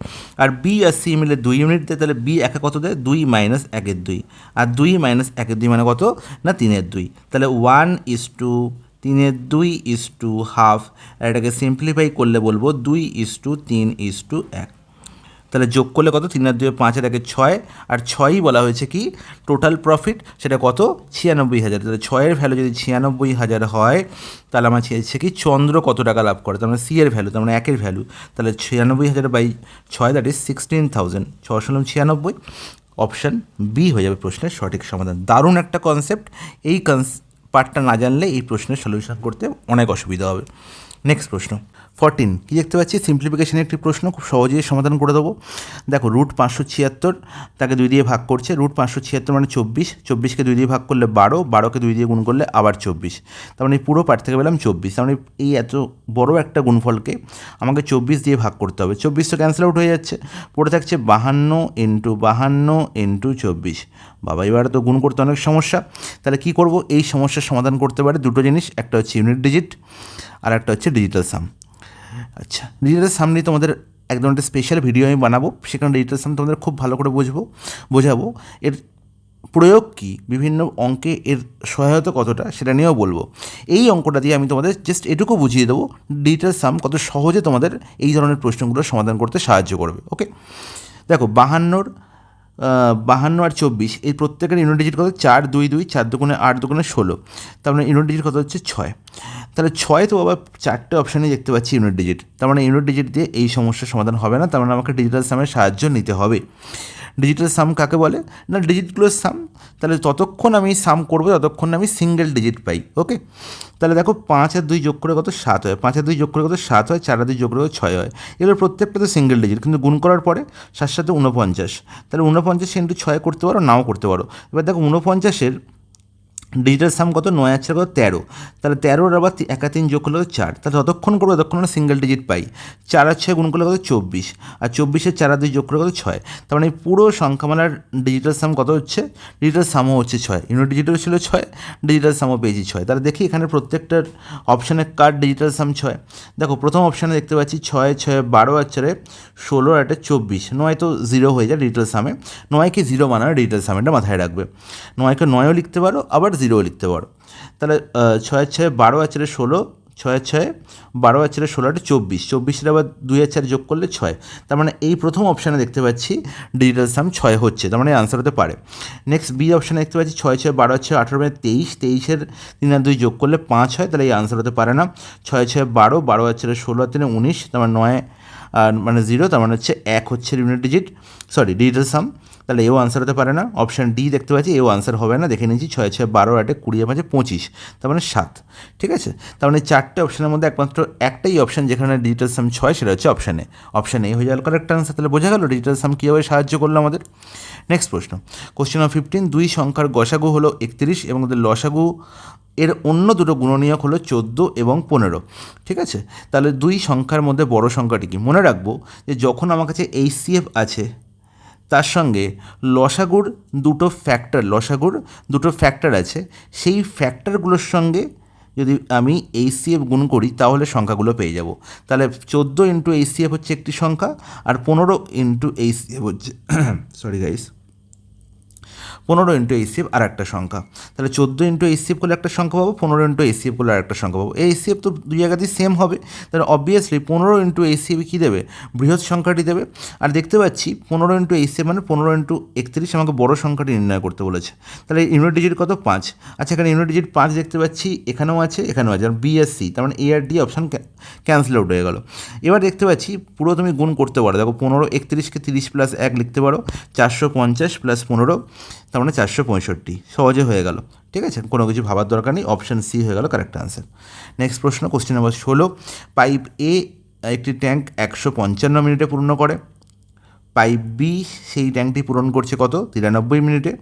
আর বি আর সি মিলে 2 ইউনিট দেয়, তাহলে বি একে কত দেয়, 2 - 1/2, আর 2 - 1/2 মানে কত, না 3/2, তাহলে 1:3/2 আর এটাকে সিম্পলিফাই করলে বলবো 2:3:1, তাহলে যোগ করলে কত, 3/2 5 আর 6, আর 6ই বলা হয়েছে কি টোটাল প্রফিট, সেটা কত 96,000। তাহলে 6-এর ভ্যালু যদি 96,000 হয়, তাহলে আমার চেয়েছে কি চন্দ্র কত টাকা লাভ করে, তার মানে সি এর ভ্যালু, তার মানে 1-এর ভ্যালু, তাহলে 96,000/6, দ্যাট ইজ 16,000, 696, অপশান বি হয়ে যাবে প্রশ্নের সঠিক সমাধান। দারুণ একটা কনসেপ্ট, এই পার্টটা না জানলে এই প্রশ্নের সলিউশন করতে অনেক অসুবিধা হবে। নেক্সট প্রশ্ন, 14 কী দেখতে পাচ্ছি, সিম্পলিফিকেশনের একটি প্রশ্ন, খুব সহজেই সমাধান করে দেবো। দেখো রুট 576 তাকে 2 দিয়ে ভাগ করছে, রুট 576 মানে 24, 24কে 2 দিয়ে ভাগ করলে 12, 12কে 2 দিয়ে গুণ করলে আবার 24, তার মানে এই পুরো পার্ট থেকে পেলাম 24। তার মানে এই এত বড় একটা গুণফলকে আমাকে 24 দিয়ে ভাগ করতে হবে। 24 তো ক্যান্সেল আউট হয়ে যাচ্ছে, পড়ে থাকছে 52 ইন্টু 24। বাবা, এবারে তো গুণ করতে অনেক সমস্যা। তাহলে কী করব, এই সমস্যার সমাধান করতে পারে দুটো জিনিস, একটা হচ্ছে ইউনিট ডিজিট আর একটা হচ্ছে ডিজিটাল সাম। আচ্ছা, ডিজিটাল সাম নিয়ে তোমাদের একদম একটা স্পেশাল ভিডিও আমি বানাবো, সেখানে ডিজিটাল সাম তোমাদের খুব ভালো করে বোঝাবো। এর প্রয়োগ কী, বিভিন্ন অঙ্কে এর সহায়তা কতটা সেটা নিয়েও বলবো। এই অঙ্কটা দিয়ে আমি তোমাদের জাস্ট এটুকু বুঝিয়ে দেবো ডিজিটাল সাম কত সহজে তোমাদের এই ধরনের প্রশ্নগুলো সমাধান করতে সাহায্য করবে। ওকে, দেখো 52 আর 24 এই প্রত্যেকের ইউনিট ডিজিট কত, 4 2 2, 4 দুগুণে 8 দুগুণে 16, তার মানে ইউনিট ডিজিট কত হচ্ছে 6। তাহলে 6 তো আবার 4টে অপশানে দেখতে পাচ্ছি ইউনিট ডিজিট, তার মানে ইউনিট ডিজিট দিয়ে এই সমস্যার সমাধান হবে না, তার মানে আমাকে ডিজিটাল সামের সাহায্য নিতে হবে। ডিজিটাল সাম কাকে বলে না, ডিজিটগুলোর সাম। তাহলে ততক্ষণ আমি সাম করবো ততক্ষণ আমি সিঙ্গেল ডিজিট পাই। ওকে, তাহলে দেখো 5 আর 2 যোগ করে কত 7 হয়, 5 আর 2 যোগ করে কত 7 হয়, 4 আর 2 যোগ করে 6 হয়। এগুলো প্রত্যেকটা তো সিঙ্গেল ডিজিট, কিন্তু গুণ করার পরে 7 7 49, তাহলে 49 ইন্টু 6 করতে পারো, নাও করতে পারো। এবার দেখো 49-এর ডিজিটাল সাম কত, 9 আর 4 কত 13, তাহলে 13 আবার 1 আর 3 যোগ করলে 4, তাহলে ততক্ষণ করবো ততক্ষণ আমরা সিঙ্গেল ডিজিট পাই। 4 আর 6 গুণ করলে কত 24, আর 24-এর 4 আর 2 যোগ করলে কত 6, তার মানে পুরো সংখ্যামালার ডিজিটাল সাম কত হচ্ছে, ডিজিটাল সামও হচ্ছে 6, ইউনিট ডিজিটাল ছিল 6, ডিজিটাল সামও পেয়েছি 6। তাহলে দেখি এখানে প্রত্যেকটার অপশানে কার ডিজিটাল সাম 6। দেখো প্রথম অপশানে দেখতে পাচ্ছি 6 6 12 আর 4 16 আর 8 24, 9 তো 0 হয়ে যায় ডিজিটাল সামে, 9কে 0 বানানো ডিজিটাল সাম, এটা মাথায় রাখবে। 9কে 9ও লিখতে পারো, আবার 0ও লিখতে পারো। তাহলে 6 6 12 আর 4 16, 6 6 12 আর 4 16 24, 24-এর আবার 2 আর 4 যোগ করলে 6, তার মানে এই প্রথম অপশানে দেখতে পাচ্ছি ডিজিটাল সাম 6 হচ্ছে, তার মানে আনসার হতে পারে। নেক্সট বি অপশানে দেখতে পাচ্ছি 6 6 12 6 18 মানে 23, 23-এর 3 আর 2 যোগ করলে 5 হয়, তাহলে এই আনসার হতে পারে না। 6 6 12 12 আর 4 16 আর 3 19, তার মানে 9 আর মানে 0, তার মানে হচ্ছে 1 হচ্ছে ইউনিট ডিজিট, সরি ডিজিটাল সাম, তাহলে এও আনসার হতে পারে না। অপশান ডি দেখতে পাচ্ছি এও আনসার হবে না, দেখে নিয়েছি 6 6 12 8 20 আর 5 25, তার মানে 7। ঠিক আছে, তার মানে 4টে অপশানের মধ্যে একমাত্র একটাই অপশান যেখানে ডিজিটাল সাম 6, সেটা হচ্ছে অপশান এ। অপশান এ হয়ে যাওয়ার কারেক্ট আনসার। তাহলে বোঝা গেল ডিজিটাল সাম কীভাবে সাহায্য করলো আমাদের। নেক্সট প্রশ্ন, কোশ্চেন নম্বর 15, দুই সংখ্যার গসাগু হলো 31 এবং ওদের লসাগু এর অন্য দুটো গুণনীয়ক হলো 14 এবং 15। ঠিক আছে, তাহলে দুই সংখ্যার মধ্যে বড় সংখ্যাটি কি, মনে রাখবো যে যখন আমার কাছে HCF আছে তার সঙ্গে লসাগুর দুটো ফ্যাক্টর আছে, সেই ফ্যাক্টরগুলোর সঙ্গে যদি আমি HCF গুণ করি তাহলে সংখ্যাগুলো পেয়ে যাব। তাহলে 14 ইন্টু HCF হচ্ছে একটি সংখ্যা, আর 15 ইন্টু HCF হচ্ছে 15 ইন্টু HCF আর একটা সংখ্যা। তাহলে 14 ইন্টু HCF করলে একটা সংখ্যা পাবো, 15 ইন্টু HCF করলে আর একটা সংখ্যা পাবো। এই HCF তো দুই জায়গাতেই সেম হবে, তাহলে অবভিয়াসলি 15 ইন্টু HCF কী দেবে, বৃহৎ সংখ্যাটি দেবে। আর দেখতে পাচ্ছি 15 ইন্টু HCF মানে 15 ইন্টু 31, আমাকে বড় সংখ্যাটি নির্ণয় করতে বলেছে। তাহলে ইউনিট ডিজিট কত 5, আচ্ছা এখানে ইউনিট ডিজিট 5 দেখতে পাচ্ছি, এখানেও আছে আর B আর C, তার মানে A আর D অপশান ক্যান্সেল আউট হয়ে গেল। এবার দেখতে পাচ্ছি পুরো তুমি গুণ করতে পারো, দেখো 15 31কে 30 প্লাস 1 লিখতে পারো, 450 প্লাস 15, তার মানে 465, সহজে হয়ে গেল। ঠিক আছে, কোনো কিছু ভাবার দরকার নেই, অপশান সি হয়ে গেল কারেক্ট আনসার। নেক্সট প্রশ্ন, কোশ্চেন নাম্বার 16, পাইপ এ একটি ট্যাঙ্ক 155 মিনিটে পূর্ণ করে, পাইপ বি সেই ট্যাঙ্কটি পূরণ করছে কত, 93 মিনিটে,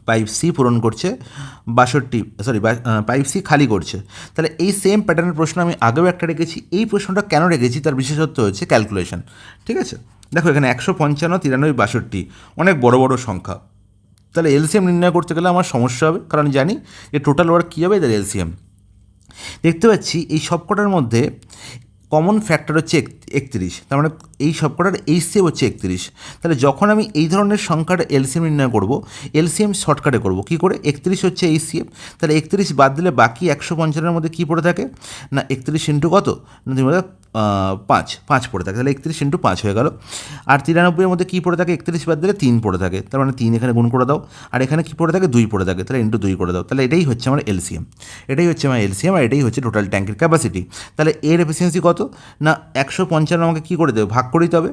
পাইপ সি পূরণ করছে পাইপ সি খালি করছে। তাহলে এই সেম প্যাটার্নের প্রশ্ন আমি আগেও একটা রেখেছি, এই প্রশ্নটা কেন রেখেছি তার বিশেষত্ব হচ্ছে ক্যালকুলেশন। ঠিক আছে, দেখো এখানে 155 93 62 অনেক বড় বড় সংখ্যা, তাহলে এলসিএম নির্ণয় করতে গেলে আমার সমস্যা হবে, কারণ জানি যে টোটাল ওয়ার্ক কী হবে এদের এলসিএম। দেখতে পাচ্ছি এই সবকটার মধ্যে কমন ফ্যাক্টর হচ্ছে 31, তার মানে এই সবকটার HCF হচ্ছে 31। তাহলে যখন আমি এই ধরনের সংখ্যার এলসিএম নির্ণয় করব, এলসিএম শর্টকাটে করব কী করে, 31 হচ্ছে HCF, তাহলে 31 বাদ দিলে বাকি 155-এর মধ্যে কী পড়ে থাকে না 31 ইন্টু কত না 5 পড়ে থাকে, তাহলে 31 ইন্টু 5 হয়ে গেল। আর 93-এর মধ্যে কী পড়ে থাকে, 31 বাদ দিলে 3 পড়ে থাকে, তার মানে 3 এখানে গুণ করে দাও, আর এখানে কী পড়ে থাকে 2 পড়ে থাকে, তাহলে ইন্টু 2 করে দাও, তাহলে এটাই হচ্ছে আমার এলসিএম, আর এটাই হচ্ছে টোটাল ট্যাঙ্কের ক্যাপাসিটি। তাহলে এর এফিসিয়েন্সি কত না 155 আমাকে কী করে দেবে, ভাগ করে দিতে হবে,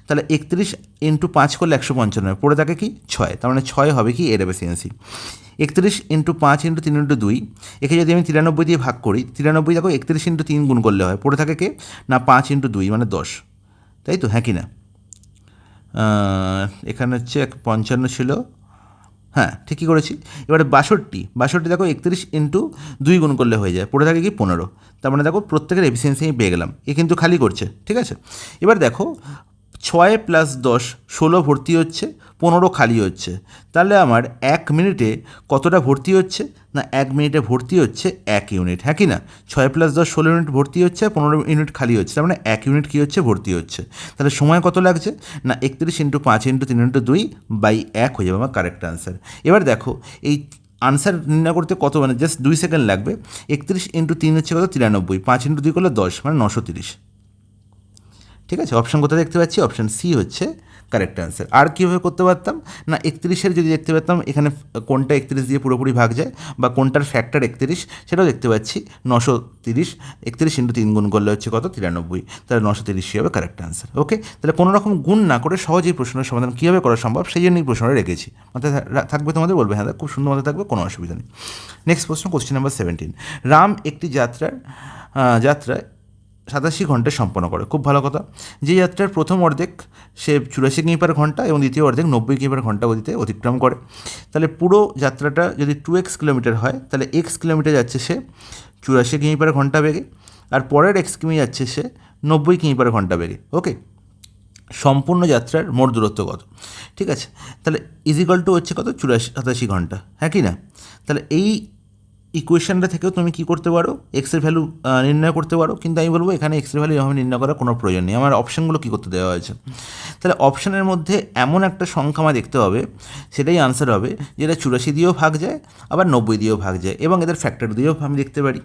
তাহলে 31 ইন্টু 5 করলে 155 পড়ে থাকে কি 6, তার মানে 6 হবে কি এর এফিসিয়েন্সি। 31 × 5 × 3 × 2, একে যদি আমি 93 দিয়ে ভাগ করি, 93 দেখো 31 × 3 গুণ করলে হয়, পড়ে থাকে কে না 5 × 2 মানে 10, তাই তো, হ্যাঁ কি না? এখানে হচ্ছে 55 ছিল, হ্যাঁ ঠিকই করেছি। এবারে 62 দেখো 31 × 2 গুণ করলে হয়ে যায়, পড়ে থাকে কি 15, তার মানে দেখো প্রত্যেকের এফিসিয়েন্সি আমি পেয়ে গেলাম, এ কিন্তু খালি করছে, ঠিক আছে। এবার দেখো 6 + 10 16 ভর্তি হচ্ছে, 15 খালি হচ্ছে, তাহলে আমার 1 মিনিটে কতটা ভর্তি হচ্ছে না 1 মিনিটে ভর্তি হচ্ছে 1 ইউনিট, হ্যাঁ কি না? 6 + 10 16 ইউনিট ভর্তি হচ্ছে, 15 ইউনিট খালি হচ্ছে, তার মানে 1 ইউনিট কী হচ্ছে ভর্তি হচ্ছে। তাহলে সময় কত লাগছে না 31 × 5 × 3 × 2/1 হয়ে যাবে আমার কারেক্ট আনসার। এবার দেখো এই আনসার নির্ণয় করতে কত মানে জাস্ট 2 সেকেন্ড লাগবে। 31 × 3 হচ্ছে কত 93, 5 × 2 করলে 10 মানে 930, ঠিক আছে। অপশান কোথায় দেখতে পাচ্ছি? অপশান সি হচ্ছে কারেক্ট অ্যান্সার। আর কীভাবে করতে পারতাম না 31-এর যদি দেখতে পারতাম এখানে কোনটা 31 দিয়ে পুরোপুরি ভাগ যায় বা কোনটার ফ্যাক্টর 31 সেটাও দেখতে পাচ্ছি, 930, 31 × 3 গুণ করলে হচ্ছে কত 93, তাহলে 930 হবে কারেক্ট অ্যান্সার। ওকে, তাহলে কোনো রকম গুণ না করে সহজেই প্রশ্নের সমাধান কীভাবে করা সম্ভব সেই জন্যই প্রশ্নটা রেখেছি, মাথায় থাকবে তোমাদের, বলবে হ্যাঁ খুব সুন্দর মাথায় থাকবে, কোনো অসুবিধা নেই। নেক্সট প্রশ্ন, কোশ্চেন নাম্বার 17। রাম একটি যাত্রায় 87 ঘন্টায় সম্পন্ন করে, খুব ভালো কথা। যে যাত্রার প্রথম অর্ধেক সে 84 কিমি/ঘন্টা এবং দ্বিতীয় অর্ধেক 90 কিমি/ঘন্টা গতিতে অতিক্রম করে, তাহলে পুরো যাত্রাটা যদি 2x কিলোমিটার হয় তাহলে x কিলোমিটার যাচ্ছে সে 84 কিমি/ঘন্টা বেগে, আর পরের x কিমি যাচ্ছে সে 90 কিমি/ঘন্টা বেগে। ওকে, সম্পূর্ণ যাত্রার মোট দূরত্ব কত? ঠিক আছে, তাহলে = হচ্ছে কত 87 ঘন্টা, হ্যাঁ কি না? তাহলে এই ইকুয়েশনটা থেকেও তুমি কী করতে পারো, এক্সের ভ্যালু নির্ণয় করতে পারো, কিন্তু আমি বলবো এখানে এক্সের ভ্যালু এভাবে নির্ণয় করার কোনো প্রয়োজন নেই। আমার অপশানগুলো কী করতে দেওয়া হয়েছে, তাহলে অপশানের মধ্যে এমন একটা সংখ্যা আমার দেখতে হবে, সেটাই আনসার হবে, যেটা 84 দিয়েও ভাগ যায় আবার 90 দিয়েও ভাগ যায় এবং এদের ফ্যাক্টর দিয়েও আমি দেখতে পারি।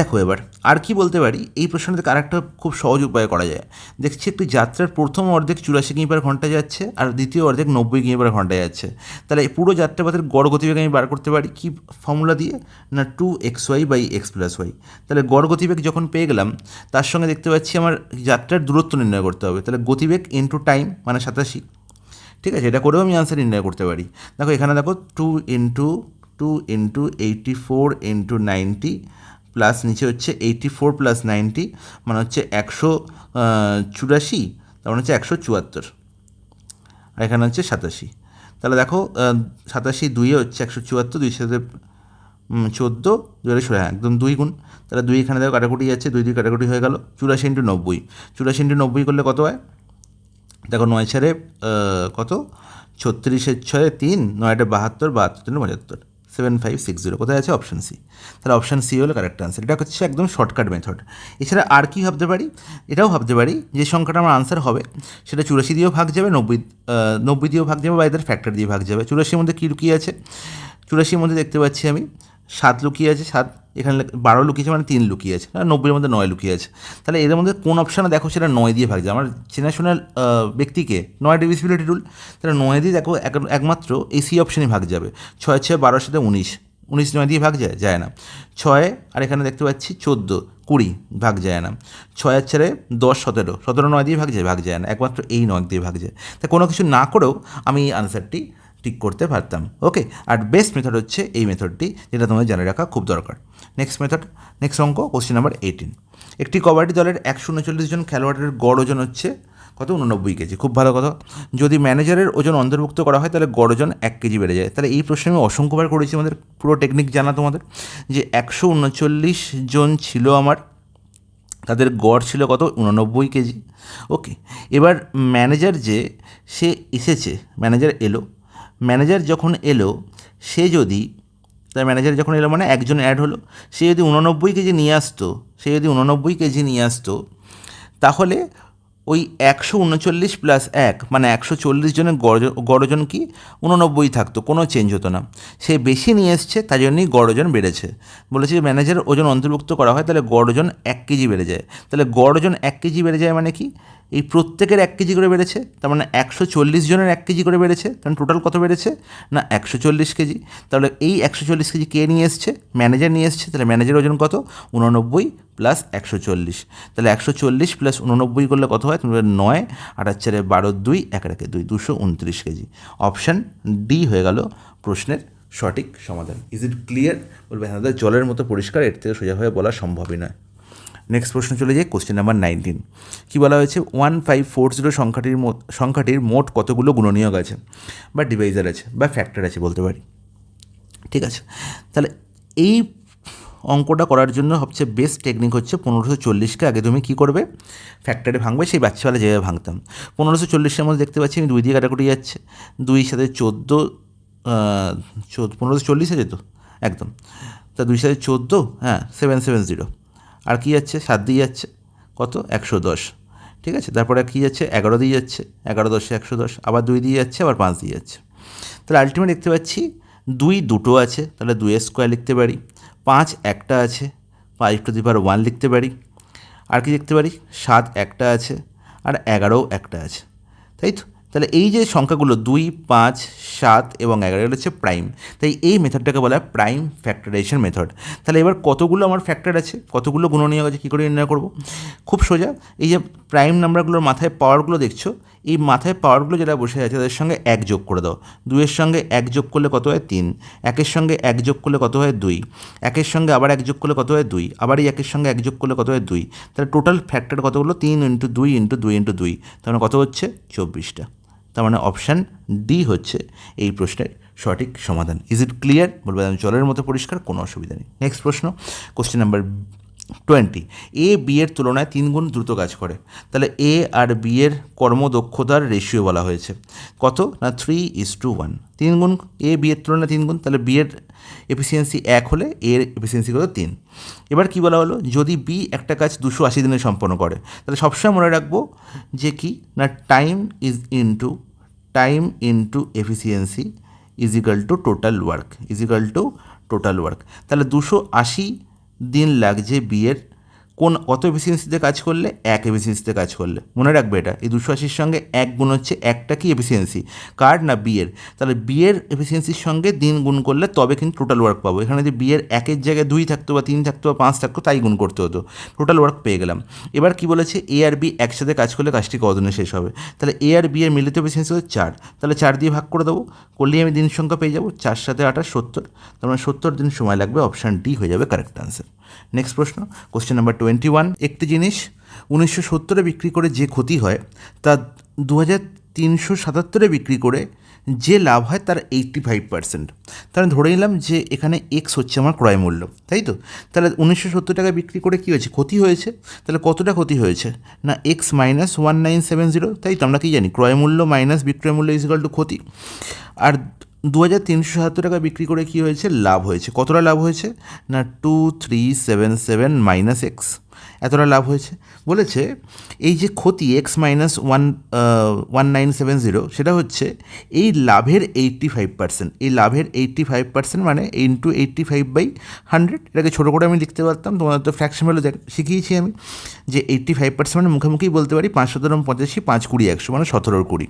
দেখো এবার আর কি বলতে পারি, এই প্রশ্নটা থেকে আরেকটা খুব সহজ উপায় করা যায়। দেখছি একটি যাত্রার প্রথম অর্ধেক 84 কিমি/ঘন্টা যাচ্ছে আর দ্বিতীয় অর্ধেক 90 কিমি/ঘন্টা যাচ্ছে, তাহলে এই পুরো যাত্রাপথের গড় গতিবেগ আমি বার করতে পারি কি ফর্মুলা দিয়ে না 2xy/x + y। তাহলে গড় গতিবেগ যখন পেয়ে গেলাম, তার সঙ্গে দেখতে পাচ্ছি আমার যাত্রার দূরত্ব নির্ণয় করতে হবে, তাহলে গতিবেগ ইন্টু টাইম মানে 87, ঠিক আছে, এটা করেও আমি আনসার নির্ণয় করতে পারি। দেখো এখানে দেখো 2 × 84 × 90 প্লাস নিচে হচ্ছে 84 + 90 মানে হচ্ছে 184, তার মানে হচ্ছে 174, আর এখানে হচ্ছে 87। তাহলে দেখো 87 2 হচ্ছে 174, 2 সাথে 14, 2 হ্যাঁ একদম 2 গুণ, তাহলে 2 এখানে দেখো কাটাকুটি যাচ্ছে, 2 কাটাকুটি হয়ে গেল, 84 × 90, 84 × 90 করলে কত হয়? দেখো 9 × কত 36 × 6 3, 9 × 72, 72 × 75, 7560, কোথায় আছে? Option C. তাহলে অপশান সি হলো কারেক্ট আনসার। এটা হচ্ছে একদম শর্টকাট মেথড। এছাড়া আর কি ভাবতে পারি, এটাও ভাবতে পারি যে সংখ্যাটা আমার আনসার হবে সেটা 84 দিয়েও ভাগ যাবে, 90 দিয়েও ভাগ যাবে বা এদের ফ্যাক্টর দিয়ে ভাগ যাবে। 84-র মধ্যে কী লুকিয়ে আছে? 84-র মধ্যে দেখতে পাচ্ছি আমি 7 লুকিয়ে আছে, 7 এখানে 12 লুকিয়েছে মানে 3 লুকিয়ে আছে, আর 90-এর মধ্যে 9 লুকিয়ে আছে। তাহলে এদের মধ্যে কোন অপশানে দেখো সেটা 9 দিয়ে ভাগ যায়, আমার চেনাশোনা ব্যক্তিকে 9 ডিভিজিবিলিটি রুল, তাহলে 9 দিয়ে দেখো একমাত্র এই সি অপশানে ভাগ যাবে। 6 6 12 সাথে 19, 19 9 দিয়ে ভাগ যায় না। 6 আর এখানে দেখতে পাচ্ছি 14 20 ভাগ যায় না। 6 আর 4 10 17, 17 9 দিয়ে ভাগ যায় না, একমাত্র এই 9 দিয়ে ভাগ যায়। তা কোনো কিছু না করেও আমি এই আনসারটি ঠিক করতে পারতাম। ওকে, আর বেস্ট মেথড হচ্ছে এই মেথডটি, যেটা তোমাদের জানে রাখা খুব দরকার। নেক্সট অঙ্ক, কোশ্চেন নাম্বার 18। একটি কবাডি দলের 139 জন খেলোয়াড়ের গড় ওজন হচ্ছে কত 89 কেজি, খুব ভালো কথা। যদি ম্যানেজারের ওজন অন্তর্ভুক্ত করা হয় তাহলে গড় ওজন 1 কেজি বেড়ে যায়। তাহলে এই প্রশ্নে আমি অসংখ্যবার করেছি, আমাদের পুরো টেকনিক জানা তোমাদের, যে 139 জন ছিল আমার, তাদের গড় ছিল কত 89 কেজি। ওকে, এবার ম্যানেজার যে সে এসেছে, ম্যানেজার যখন এলো, সে যদি তার ম্যানেজার যখন এলো মানে একজন অ্যাড হলো, সে যদি 89 কেজি নিয়ে আসতো, তাহলে ওই 139 + 1 মানে 140 জনের গড় ওজন কি 89 থাকতো, কোনো চেঞ্জ হতো না। সে বেশি নিয়ে এসছে, তার জন্যই গড় ওজন বেড়েছে। বলেছে যে ম্যানেজার ওজন অন্তর্ভুক্ত করা হয় তাহলে গড় ওজন 1 কেজি বেড়ে যায়। তাহলে গড় ওজন 1 কেজি বেড়ে যায় মানে কি, এই প্রত্যেকের 1 কেজি করে বেড়েছে, তার মানে 140 জনের 1 কেজি করে বেড়েছে, কারণ টোটাল কত বেড়েছে না 140 কেজি। তাহলে এই 140 কেজি কে নিয়ে এসছে? ম্যানেজার নিয়ে এসছে। তাহলে ম্যানেজার ওজন কত 89 + 140, তাহলে 140 + 89 করলে কত হয়? তুমি 9 আর 4 12 2 1 2 229 কেজি। অপশান ডি হয়ে গেল প্রশ্নের সঠিক সমাধান। Is it clear? বলবে হ্যাঁ দাদা, জলের মতো পরিষ্কার, এর থেকে সোজাভাবে বলা সম্ভবই নয়। নেক্সট প্রশ্ন চলে যাই, কোশ্চেন নাম্বার 19। কী বলা হয়েছে? 1540 সংখ্যাটির মোট কতগুলো গুণনীয়ক আছে বা ডিভাইজার আছে বা ফ্যাক্টর আছে বলতে পারি। ঠিক আছে, তাহলে এই অঙ্কটা করার জন্য সবচেয়ে বেস্ট টেকনিক হচ্ছে 1540কে আগে তুমি কী করবে, ফ্যাক্টরে ভাঙবে, সেই বাচ্চাবেলা যেভাবে ভাঙতাম। 1540-এর মধ্যে দেখতে পাচ্ছি আমি 2 দিয়ে কাটাকুটি যাচ্ছে, 2 সাথে 14, 1540 আছে তো একদম, তা 2 সাথে 14, হ্যাঁ 770, আর কী যাচ্ছে 7 দিয়ে যাচ্ছে, কত 110। ঠিক আছে, তারপরে কী যাচ্ছে 11 দিয়ে যাচ্ছে, 11 10 110, আবার 2 দিয়ে যাচ্ছে, আবার 5 দিয়ে যাচ্ছে। তাহলে আলটিমেট দেখতে পাচ্ছি 2 দুটো আছে, তাহলে 2 স্কোয়ার লিখতে পারি, 5 একটা আছে, 5^1 লিখতে পারি, আর কি লিখতে পারি 7 একটা আছে, আর 11 একটা আছে, তাই তো। তাহলে এই যে সংখ্যাগুলো 2, 5, 7 এবং 11 এগুলো হচ্ছে প্রাইম, তাই এই মেথডটাকে বলা হয় প্রাইম ফ্যাক্টরাইজেশন মেথড। তাহলে এবার কতগুলো আমার ফ্যাক্টর আছে, কতগুলো গুণনীয়ক আছে, কী করে নির্ণয় করব? খুব সোজা, এই যে প্রাইম নাম্বারগুলোর মাথায় পাওয়ারগুলো দেখছো, এই মাথায় পাওয়ারগুলো যেটা বসে আছে তাদের সঙ্গে 1 যোগ করে দাও। 2-এর সঙ্গে 1 যোগ করলে কত হয় 3, 1-এর সঙ্গে 1 যোগ করলে কত হয় 2, 1-এর সঙ্গে আবার 1 যোগ করলে কত হয় 2, আবার এই 1-এর সঙ্গে 1 যোগ করলে কত হয় 2। তাহলে টোটাল ফ্যাক্টর কতগুলো? 3 × 2 × 2 × 2, তার মানে কত হচ্ছে 24টা। তার মানে অপশান ডি হচ্ছে এই প্রশ্নের সঠিক সমাধান। Is it clear? বলবে জলের মতো পরিষ্কার, কোনো অসুবিধা নেই। নেক্সট প্রশ্ন, কোশ্চেন নাম্বার 20। এ বি এর তুলনায় 3 গুণ দ্রুত কাজ করে, তাহলে এ আর বি এর কর্মদক্ষতার রেশিও বলা হয়েছে কত না 3:1। 3 গুণ, এ বি এর তুলনায় 3 গুণ, তাহলে বি এর এফিসিয়েন্সি 1 হলে এর এফিসিয়েন্সি কত 3। এবার কি বলা হলো, যদি বি একটা কাজ 280 দিনে সম্পন্ন করে, তাহলে সবসময় মনে রাখবো যে কি না time into efficiency is equal to total work. তাহলে 280 দিন লাগছে বিয়ের কত এফিসিয়েন্সিতে কাজ করলে? 1 এফিসিয়েন্সিতে কাজ করলে। মনে রাখবে এটা, এই 280-র সঙ্গে 1 গুণ হচ্ছে একটা কি এফিসিয়েন্সি, কার না বিয়ের। তাহলে বিয়ের এফিসিয়েন্সির সঙ্গে দিন গুণ করলে তবে কিন্তু টোটাল ওয়ার্ক পাবো। এখানে যদি বিয়ের 1-এর জায়গায় 2 থাকতো বা 3 থাকতো বা 5 থাকতো, তাই গুণ করতে হতো, টোটাল ওয়ার্ক পেয়ে গেলাম। এবার কি বলেছে, এ আর বি একসাথে কাজ করলে কাজটি কতদিনে শেষ হবে? তাহলে এ আর বি এর মিলিত এফিসিয়েন্সি হচ্ছে 4, তাহলে 4 দিয়ে ভাগ করে দেবো, করলেই আমি দিন সংখ্যা পেয়ে যাবো, 4 7 28 70, তার মানে 70 দিন সময় লাগবে। অপশান ডি হয়ে যাবে কারেক্ট আনসার। নেক্সট প্রশ্ন, কোশ্চেন নাম্বার 21। একটি জিনিস 1970-এ বিক্রি করে যে ক্ষতি হয় তা 2377-এ বিক্রি করে যে লাভ হয় তার 85%। তাহলে ধরে নিলাম যে এখানে এক্স হচ্ছে আমার ক্রয় মূল্য, তাই তো। তাহলে 1970 টাকা বিক্রি করে কী হয়েছে? ক্ষতি হয়েছে। তাহলে কতটা ক্ষতি হয়েছে না এক্স মাইনাস 1970, তাই তো। আমরা কি জানি, ক্রয় মূল্য মাইনাস বিক্রয় মূল্য ইজ ইকুয়াল টু ক্ষতি। আর 2377 টাকা বিক্রি করে কী হয়েছে? লাভ হয়েছে। কতটা লাভ হয়েছে না 2377 মাইনাস এক্স, এতটা লাভ হয়েছে। বলেছে এই যে ক্ষতি এক্স মাইনাস 1970, সেটা হচ্ছে এই লাভের 85%। এই লাভের 85% মানে ইন্টু 85/100। এটাকে ছোটো করে আমি লিখতে পারতাম, তোমাদের তো ফ্র্যাকশন ভ্যালু শিখিয়েছি আমি, যে 85% মানে মুখোমুখি বলতে পারি 5 × 85, 5 × 20 100, মানে 17/20,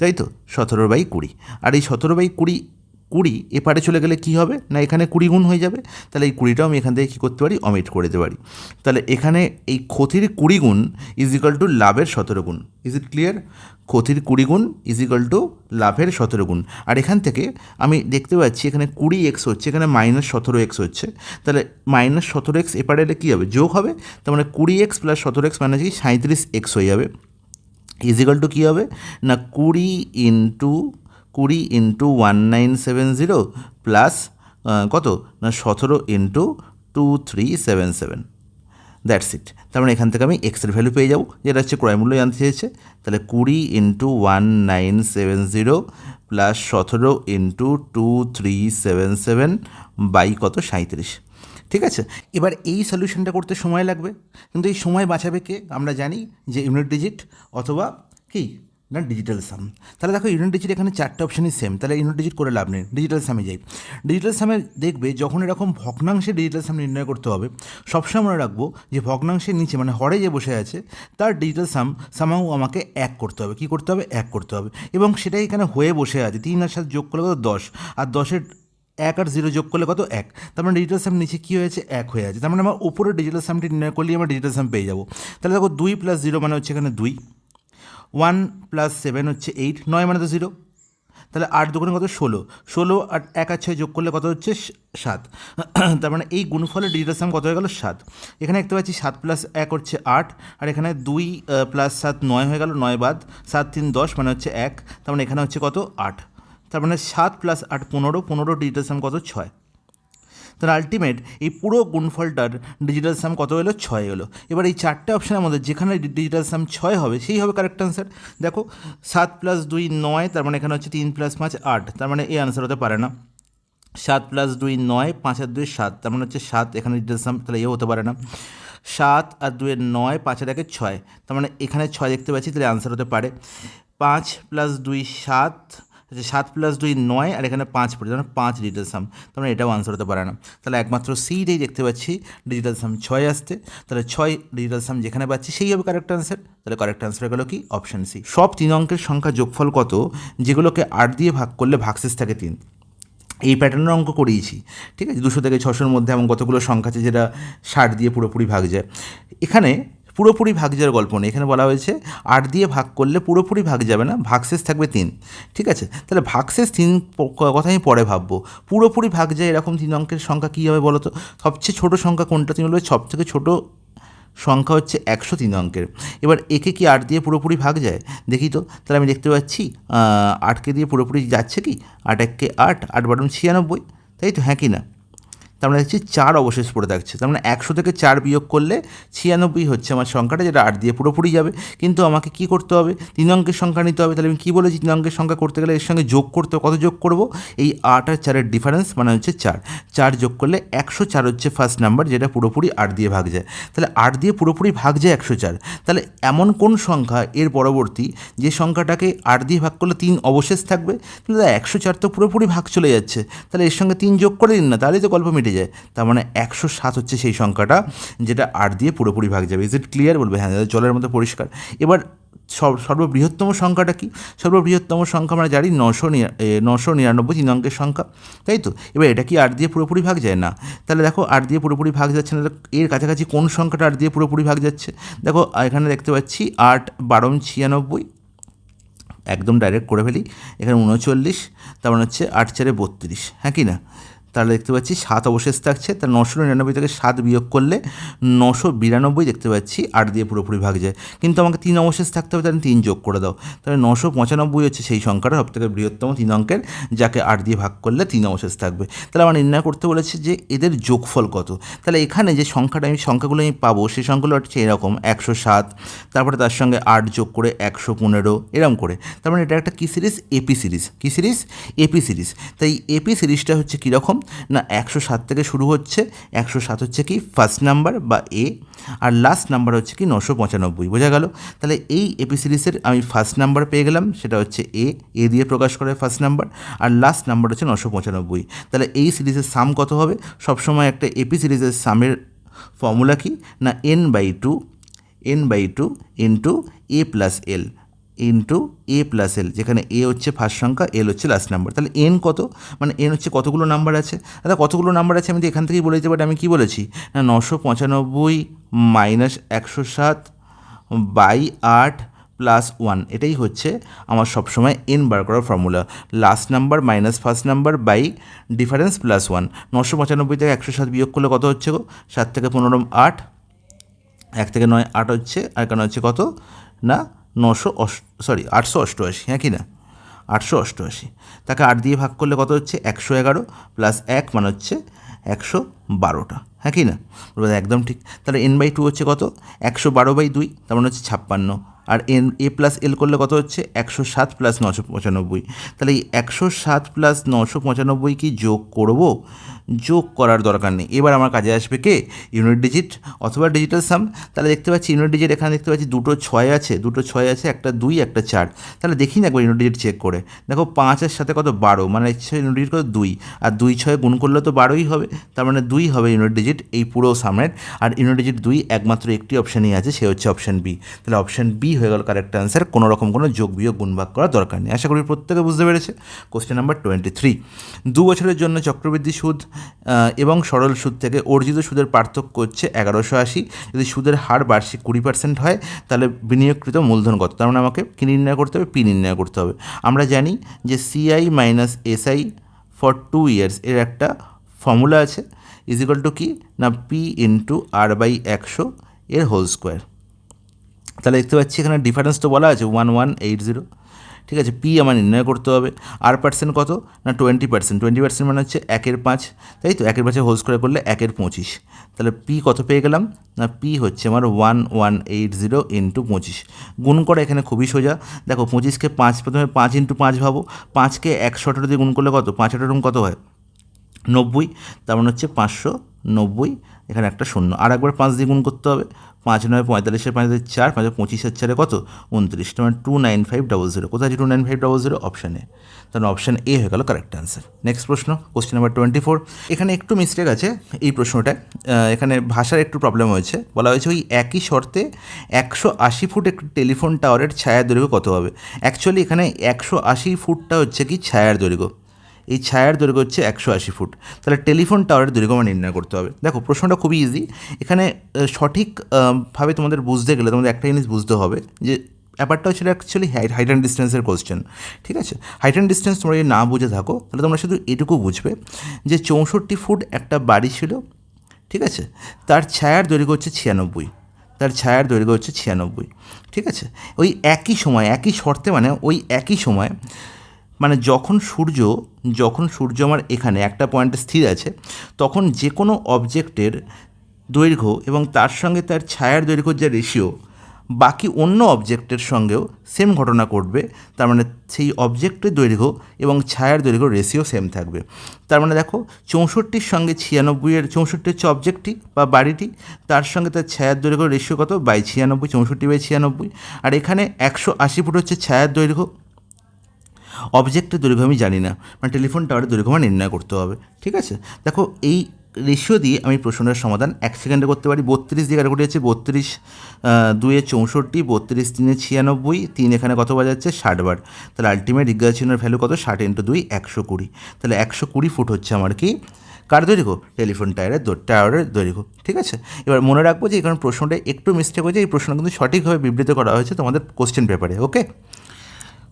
তাই তো। 17/20, আর এই 17/20 এপারে চলে গেলে কি হবে না এখানে 20 গুণ হয়ে যাবে। তাহলে এই 20টাও আমি এখান থেকে কী করতে পারি, অমিট করে দিতে পারি। তাহলে এখানে এই ক্ষতির 20 গুণ ইজ ইকাল টু লাভের 17 গুণ। Is it clear? ক্ষতির 20 গুণ ইজ ইকাল টু লাভের 17 গুণ। আর এখান থেকে আমি দেখতে পাচ্ছি এখানে 20x হচ্ছে, এখানে -17x হচ্ছে। তাহলে -17x এপারে এলে কী হবে, যোগ হবে। তার মানে 20x + 17x মানে কি 37x হয়ে যাবে। ইজ ইকাল টু কী হবে না 20 × 1970 প্লাস কত না 17 × 2377। That's it. তার মানে এখান থেকে আমি এক্সের ভ্যালু পেয়ে যাবো, যেটা হচ্ছে ক্রয় মূল্য জানতে চেয়েছে। তাহলে 20 × 1970 প্লাস 17 × 2377 বাই কত 37। ঠিক আছে, এবার এই সলিউশনটা করতে সময় লাগবে, কিন্তু এই সময় বাঁচাবে কে? আমরা জানি যে ইউনিট ডিজিট অথবা কি না ডিজিটাল সাম। তাহলে দেখো ইউনিট ডিজিট এখানে 4টে অপশানই সেম, তাহলে ইউনিট ডিজিট করে লাভ নেই, ডিজিটাল সামে যাই। ডিজিটাল সামে দেখবে যখন এরকম ভগ্নাংশে ডিজিটাল সাম নির্ণয় করতে হবে, সবসময় মনে রাখবো যে ভগ্নাংশের নিচে মানে হরে যে বসে আছে তার ডিজিটাল সামাও আমাকে 1 করতে হবে। কী করতে হবে? 1 করতে হবে। এবং সেটাই এখানে হয়ে বসে আছে, 3 আর 7 যোগ করলে কত 10, আর 10-এর 1 আর 0 যোগ করলে কত 1। তার মানে ডিজিটাল সাম নিচে কী হয়েছে 1 হয়ে আছে। তার মানে আমার উপরে ডিজিটাল সামটি নির্ণয় করলেই আমরা ডিজিটাল সাম পেয়ে যাবো। তাহলে দেখো 2 + 0 মানে হচ্ছে এখানে 2, 1 + 7 হচ্ছে 8, 9 মানে তো 0। তাহলে 8 দুগুণে কত 16, 16 আর 1 আর 6 যোগ করলে কত হচ্ছে 7। তার মানে এই গুণফলের ডিজিটাল সাম কত হয়ে গেল 7। এখানে দেখতে পাচ্ছি 7 + 1 হচ্ছে 8, আর এখানে 2 + 7 9 হয়ে গেল, 9 বাদ 7 3 10 মানে হচ্ছে 1, তার মানে এখানে হচ্ছে কত 8। তার মানে 7 + 8 15, 15 ডিজিটাল সাম কত 6। তাহলে আলটিমেট এই পুরো গুণফলটার ডিজিটাল সাম কত হলো 6 হলো। এবার এই চারটে অপশানের মধ্যে যেখানে ডিজিটাল সাম 6 হবে সেই হবে কারেক্ট আনসার। দেখো 7 + 2 9, তার মানে এখানে হচ্ছে 3 + 5 8, তার মানে এই আনসার হতে পারে না। 7 + 2 9, 5 আর 2 7, তার মানে হচ্ছে 7, এখানে ডিজিটাল সাম, তাহলে এও হতে পারে না। 7 আর 2 9, 5 আর 1 6, তার মানে এখানে 6 দেখতে পাচ্ছি, তাহলে আনসার হতে পারে 5 + 2 7, 7 + 2 9, আর এখানে 5 পড়ে, তার মানে 5 ডিজিটাল সাম, তার মানে এটাও আনসার হতে পারে না। তাহলে একমাত্র সিটাই দেখতে পাচ্ছি ডিজিটাল সাম 6 আসতে, তাহলে 6 ডিজিটাল সাম যেখানে পাচ্ছি সেই হবে কারেক্ট আনসার। তাহলে কারেক্ট আনসার গেল কি অপশান সি। সব 3 অঙ্কের সংখ্যা যোগফল কত যেগুলোকে 8 দিয়ে ভাগ করলে ভাগশেষ থাকে 3। এই প্যাটার্নের অঙ্ক করিয়েছি, ঠিক আছে। 200 থেকে 600-র মধ্যে এমন কতগুলো সংখ্যা আছে যেটা 60 দিয়ে পুরোপুরি ভাগ যায়। এখানে পুরোপুরি ভাগ যাওয়ার গল্প নেই, এখানে বলা হয়েছে 8 দিয়ে ভাগ করলে পুরোপুরি ভাগ যাবে না, ভাগশেষ থাকবে 3, ঠিক আছে। তাহলে ভাগশেষ 3 কথা আমি পরে ভাববো। পুরোপুরি ভাগ যায় এরকম 3 অঙ্কের সংখ্যা কী হবে বলো তো? সবচেয়ে ছোটো সংখ্যা কোনটা? তুমি বলবে সব থেকে ছোটো সংখ্যা হচ্ছে 103 অঙ্কের। এবার একে কি 8 দিয়ে পুরোপুরি ভাগ যায় দেখি তো। তাহলে আমি দেখতে পাচ্ছি 8কে দিয়ে পুরোপুরি যাচ্ছে কি, 8 1 8, 8 12 96, তাই তো, হ্যাঁ কি না? তার মানে দেখছি 4 অবশেষ পড়ে থাকছে, তার মানে 100 থেকে 4 বিয়োগ করলে 96 হচ্ছে আমার সংখ্যাটা, যেটা 8 দিয়ে পুরোপুরি যাবে। কিন্তু আমাকে কি করতে হবে? 3 অঙ্কের সংখ্যা নিতে হবে। তাহলে আমি কী বলেছি, 3 অঙ্কের সংখ্যা করতে গেলে এর সঙ্গে যোগ করতে হবে। কত যোগ করব? এই 8 আর 4-এর ডিফারেন্স মানে হচ্ছে 4, 4 যোগ করলে 104 হচ্ছে ফার্স্ট নাম্বার, যেটা পুরোপুরি 8 দিয়ে ভাগ যায়। তাহলে 8 দিয়ে পুরোপুরি ভাগ যায় 104। তাহলে এমন কোন সংখ্যা এর পরবর্তী যে সংখ্যাটাকে 8 দিয়ে ভাগ করলে 3 অবশেষ থাকবে? তাহলে 104 তো পুরোপুরি ভাগ চলে যাচ্ছে, তাহলে এর সঙ্গে 3 যোগ করে দিন না, তাহলেই তো গল্প মিটে যায়। তার মানে 107 হচ্ছে সেই সংখ্যাটা যেটা 8 দিয়ে পুরোপুরি ভাগ যাবে। Is it clear? বলবে হ্যাঁ, জলের মতো পরিষ্কার। এবার সর্ববৃহত্তম সংখ্যাটা কি? সর্ববৃহত্তম সংখ্যা আমরা জানি 999, 3 অঙ্কের সংখ্যা, তাই তো। এবার এটা কি 8 দিয়ে পুরোপুরি ভাগ যায়? না। তাহলে দেখো 8 দিয়ে পুরোপুরি ভাগ যাচ্ছে না, এর কাছাকাছি কোন সংখ্যাটা 8 দিয়ে পুরোপুরি ভাগ যাচ্ছে? দেখো এখানে দেখতে পাচ্ছি 8 12 96, একদম ডাইরেক্ট করে ফেলি, এখানে 39, তার মানে হচ্ছে 8 4 32, হ্যাঁ কি না? তাহলে দেখতে পাচ্ছি 7 অবশেষ থাকছে, তার 999 থেকে 7 বিয়োগ করলে 992 দেখতে পাচ্ছি 8 দিয়ে পুরোপুরি ভাগ যায়। কিন্তু আমাকে 3 অবশেষ থাকতে হবে, তাহলে 3 যোগ করে দাও, তাহলে 995 হচ্ছে সেই সংখ্যাটা সবথেকে বৃহত্তম 3 অঙ্কের, যাকে 8 দিয়ে ভাগ করলে 3 অবশেষ থাকবে। তাহলে আমার নির্ণয় করতে বলেছে যে এদের যোগফল কত। তাহলে এখানে যে সংখ্যাগুলো আমি পাবো সেই সংখ্যাগুলো হচ্ছে এরকম 107, তারপরে তার সঙ্গে 8 যোগ করে 115, এরকম করে। তার মানে এটা একটা কী সিরিজ? AP series. কী সিরিজ? AP series. তাই এপি সিরিজটা হচ্ছে কীরকম না, 107 থেকে শুরু হচ্ছে, 107 হচ্ছে কি ফার্স্ট নাম্বার বা এ, আর লাস্ট নাম্বার হচ্ছে কি 995, বোঝা গেল? তাহলে এই এপি সিরিজের আমি ফার্স্ট নাম্বার পেয়ে গেলাম, সেটা হচ্ছে এ দিয়ে প্রকাশ করে ফার্স্ট নাম্বার, আর লাস্ট নাম্বার হচ্ছে 995। তাহলে এই সিরিজের সাম কত হবে? সবসময় একটা এপি সিরিজের সামের ফর্মুলা কি না, n/2 ইন্টু এ প্লাস এল ইন্টু এ প্লাস এল, যেখানে এ হচ্ছে ফার্স্ট সংখ্যা, এল হচ্ছে লাস্ট নাম্বার। তাহলে এন কত? মানে এন হচ্ছে কতগুলো নাম্বার আছে। আচ্ছা কতগুলো নাম্বার আছে আমি তো এখান থেকেই বলে দিতে পারি। আমি কী বলেছি না, 995 মাইনাস 107 বাই 8 প্লাস 1, এটাই হচ্ছে আমার সবসময় এন বার করার formula. Last number minus first number by difference plus 1। 995 থেকে 107 বিয়োগ করলে কত হচ্ছে গো? 7 থেকে 15 8, 1 থেকে 9 8 হচ্ছে, আর কেন হচ্ছে কত না 888, হ্যাঁ কি না? 888, তাকে 8 দিয়ে ভাগ করলে কত হচ্ছে? 111 প্লাস 1 মানে হচ্ছে 112টা, হ্যাঁ কি না? একদম ঠিক। তাহলে n/2 হচ্ছে কত? 112/2, তার মানে হচ্ছে 56। আর এ প্লাস এল করলে কত হচ্ছে? 107 প্লাস 995। তাহলে এই 107 প্লাস 995 কি যোগ করব? যোগ করার দরকার নেই। এবার আমার কাজে আসবে কে? ইউনিট ডিজিট অথবা ডিজিটাল সাম। তাহলে দেখতে পাচ্ছি ইউনিট ডিজিট, এখানে দেখতে পাচ্ছি দুটো 6 আছে, একটা 2 একটা 4। তাহলে দেখি না একবার ইউনিট ডিজিট চেক করে। দেখো 5-এর সাথে কত? 12, মানে হচ্ছে ইউনিট ডিজিট কত? 2, আর 2 6 গুণ করলে তো 12ই হবে, তার মানে 2 হবে ইউনিট ডিজিট এই পুরো সামের। আর ইউনিট ডিজিট 2 একমাত্র একটি অপশানই আছে, সে হচ্ছে অপশান বি। তাহলে অপশান বি হয়ে গেল কারেক্ট অ্যান্সার, কোনো রকম কোনো যোগ বিয়োগ গুণ ভাগ করার দরকার নেই। আশা করি প্রত্যেকে বুঝতে পেরেছে। কোশ্চেন নাম্বার 23, 2 বছরের জন্য চক্রবৃদ্ধি সুদ এবং সরল সুদ থেকে অর্জিত সুদের পার্থক্য হচ্ছে 1180। যদি সুদের হার বার্ষিক 20% হয় তাহলে বিনিয়োগকৃত মূলধন কত? তার মানে আমাকে কী নির্ণয় করতে হবে? পি নির্ণয় করতে হবে। আমরা জানি যে CI minus SI for 2 years এর একটা ফর্মুলা আছে, ইজ ইকুয়াল টু কি না P ইন্টু R/100 এর হোল স্কোয়ার। তাহলে দেখতে পাচ্ছি এখানে ডিফারেন্স তো বলা আছে 1180, ঠিক আছে। পি আমার নির্ণয় করতে হবে। আর পার্সেন্ট কত না 20%, 20% মানে হচ্ছে 1/5, তাই তো 1/5 হোল স্কোয়ার করলে 1/25। তাহলে পি কত পেয়ে গেলাম না পি হচ্ছে আমার 1180 ইন্টু 25। গুণ করা এখানে খুবই সোজা। দেখো 25কে 5, প্রথমে 5 ইন্টু 5 ভাবো, 5কে 118 দিয়ে গুণ করলে কত? 5/18 কত হয়? 90। তার মানে হচ্ছে 590, এখানে একটা শূন্য। আর একবার 5 দিয়ে গুণ করতে হবে, 5 9 45, 5 4, 5 25 4 কত? 29, মানে 29500। কোথায় আছে 29500? অপশানে। তাহলে অপশান এ হয়ে গেল কারেক্ট অ্যান্সার। নেক্সট প্রশ্ন, কোশ্চেন নাম্বার 24। এখানে একটু মিস্টেক আছে এই প্রশ্নটায়, এখানে ভাষার একটু প্রবলেম হয়েছে। বলা হয়েছে ওই একই শর্তে 180 ফুট একটি টেলিফোন টাওয়ারের ছায়ার দৈর্ঘ্য কত হবে? অ্যাকচুয়ালি এখানে 180 ফুটটা হচ্ছে কি ছায়ার দৈর্ঘ্য, এই ছায়ার দৈর্ঘ্য হচ্ছে 180 ফুট। তাহলে টেলিফোন টাওয়ারের দৈর্ঘ্য আমার নির্ণয় করতে হবে। দেখো প্রশ্নটা খুবই ইজি। এখানে সঠিক ভাবে তোমাদের বুঝতে গেলে তোমাদের একটা জিনিস বুঝতে হবে যে ব্যাপারটা হচ্ছে অ্যাকচুয়ালি হাইট অ্যান্ড ডিস্টেন্সের কোশ্চেন, ঠিক আছে। হাইট অ্যান্ড ডিস্টেন্স তোমরা যদি না বুঝে থাকো তাহলে তোমরা শুধু এটুকু বুঝবে যে 64 ফুট একটা বাড়ি ছিল, ঠিক আছে, তার ছায়ার দৈর্ঘ্য হচ্ছে 96, তার ছায়ার দৈর্ঘ্য হচ্ছে 96, ঠিক আছে। ওই একই সময় একই শর্তে, মানে ওই একই সময়, মানে যখন সূর্য আমার এখানে একটা পয়েন্টে স্থির আছে, তখন যে কোনো অবজেক্টের দৈর্ঘ্য এবং তার সঙ্গে তার ছায়ার দৈর্ঘ্যের যে রেশিও বাকি অন্য অবজেক্টের সঙ্গেও সেম ঘটনা ঘটবে। তার মানে সেই অবজেক্টের দৈর্ঘ্য এবং ছায়ার দৈর্ঘ্য রেশিও সেম থাকবে। তার মানে দেখো 64-র সঙ্গে 96-এর, 64 হচ্ছে অবজেক্টটি বা বাড়িটি, তার সঙ্গে তার ছায়ার দৈর্ঘ্য রেশিও কত? 96, 64/96। আর এখানে 180 ফুট হচ্ছে ছায়ার দৈর্ঘ্য, অবজেক্টের দৈর্ঘ্য আমি জানি না, মানে টেলিফোন টাওয়ারের দৈর্ঘ্য আমার নির্ণয় করতে হবে, ঠিক আছে। দেখো এই রেশিও দিয়ে আমি প্রশ্নের সমাধান 1 সেকেন্ডে করতে পারি। 32 দিয়ে কাটাকুটি আছে, 32 2 64, 32 3 96, 3 এখানে কত বাজাচ্ছে? 60 বার। তাহলে আলটিমেট ইজ্ঞাস চিহ্নের ভ্যালু কত? 60 ইন্টু 2 120। তাহলে 120 ফুট হচ্ছে আমার কি কার দৈর্ঘ্য? টেলিফোন টাওয়ারের দৈর্ঘ্য, ঠিক আছে। এবার মনে রাখবো যে এখানে প্রশ্নটা একটু মিস্টেক হয়েছে, এই প্রশ্ন কিন্তু সঠিকভাবে বিবৃত করা হয়েছে তোমাদের কোশ্চেন পেপারে, ওকে।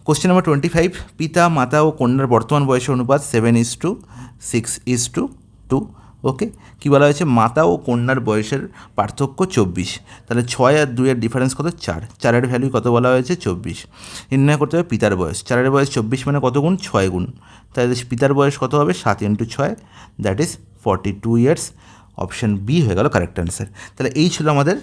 কোশ্চেন নাম্বার 25, পিতা মাতা ও কন্যার বর্তমান বয়সের অনুপাত 7:6:2, ওকে। কী বলা হয়েছে? মাতা ও কন্যার বয়সের পার্থক্য 24। তাহলে 6 আর 2 এর ডিফারেন্স কত? 4, 4-এর ভ্যালু কত বলা হয়েছে? 24। নির্ণয় করতে হবে পিতার বয়স। 4-এর বয়স 24 মানে কত গুণ? 6 গুণ। তাহলে পিতার বয়স কত হবে? 7 into 6, that is 42 years. Option B হয়ে গেল কারেক্ট অ্যান্সার। তাহলে এই ছিল আমাদের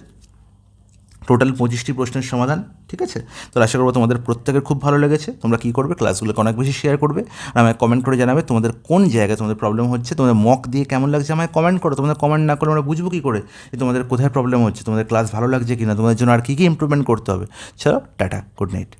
টোটাল 25টি প্রশ্নের সমাধান, ঠিক আছে। তো আশা করবো তোমাদের প্রত্যেকের খুব ভালো লেগেছে। তোমরা কী করবে? ক্লাসগুলোকে অনেক বেশি শেয়ার করবে আর আমায় কমেন্ট করে জানাবে তোমাদের কোন জায়গায় তোমাদের প্রবলেম হচ্ছে, তোমাদের মক দিয়ে কেমন লাগছে আমায় কমেন্ট করো। তোমাদের কমেন্ট না করে আমরা বুঝবো কী করে যে তোমাদের কোথায় প্রবলেম হচ্ছে, তোমাদের ক্লাস ভালো লাগছে কি না, তোমাদের জন্য আর কী কী ইমপ্রুভমেন্ট করতে হবে। চলো টাটা, গুড নাইট।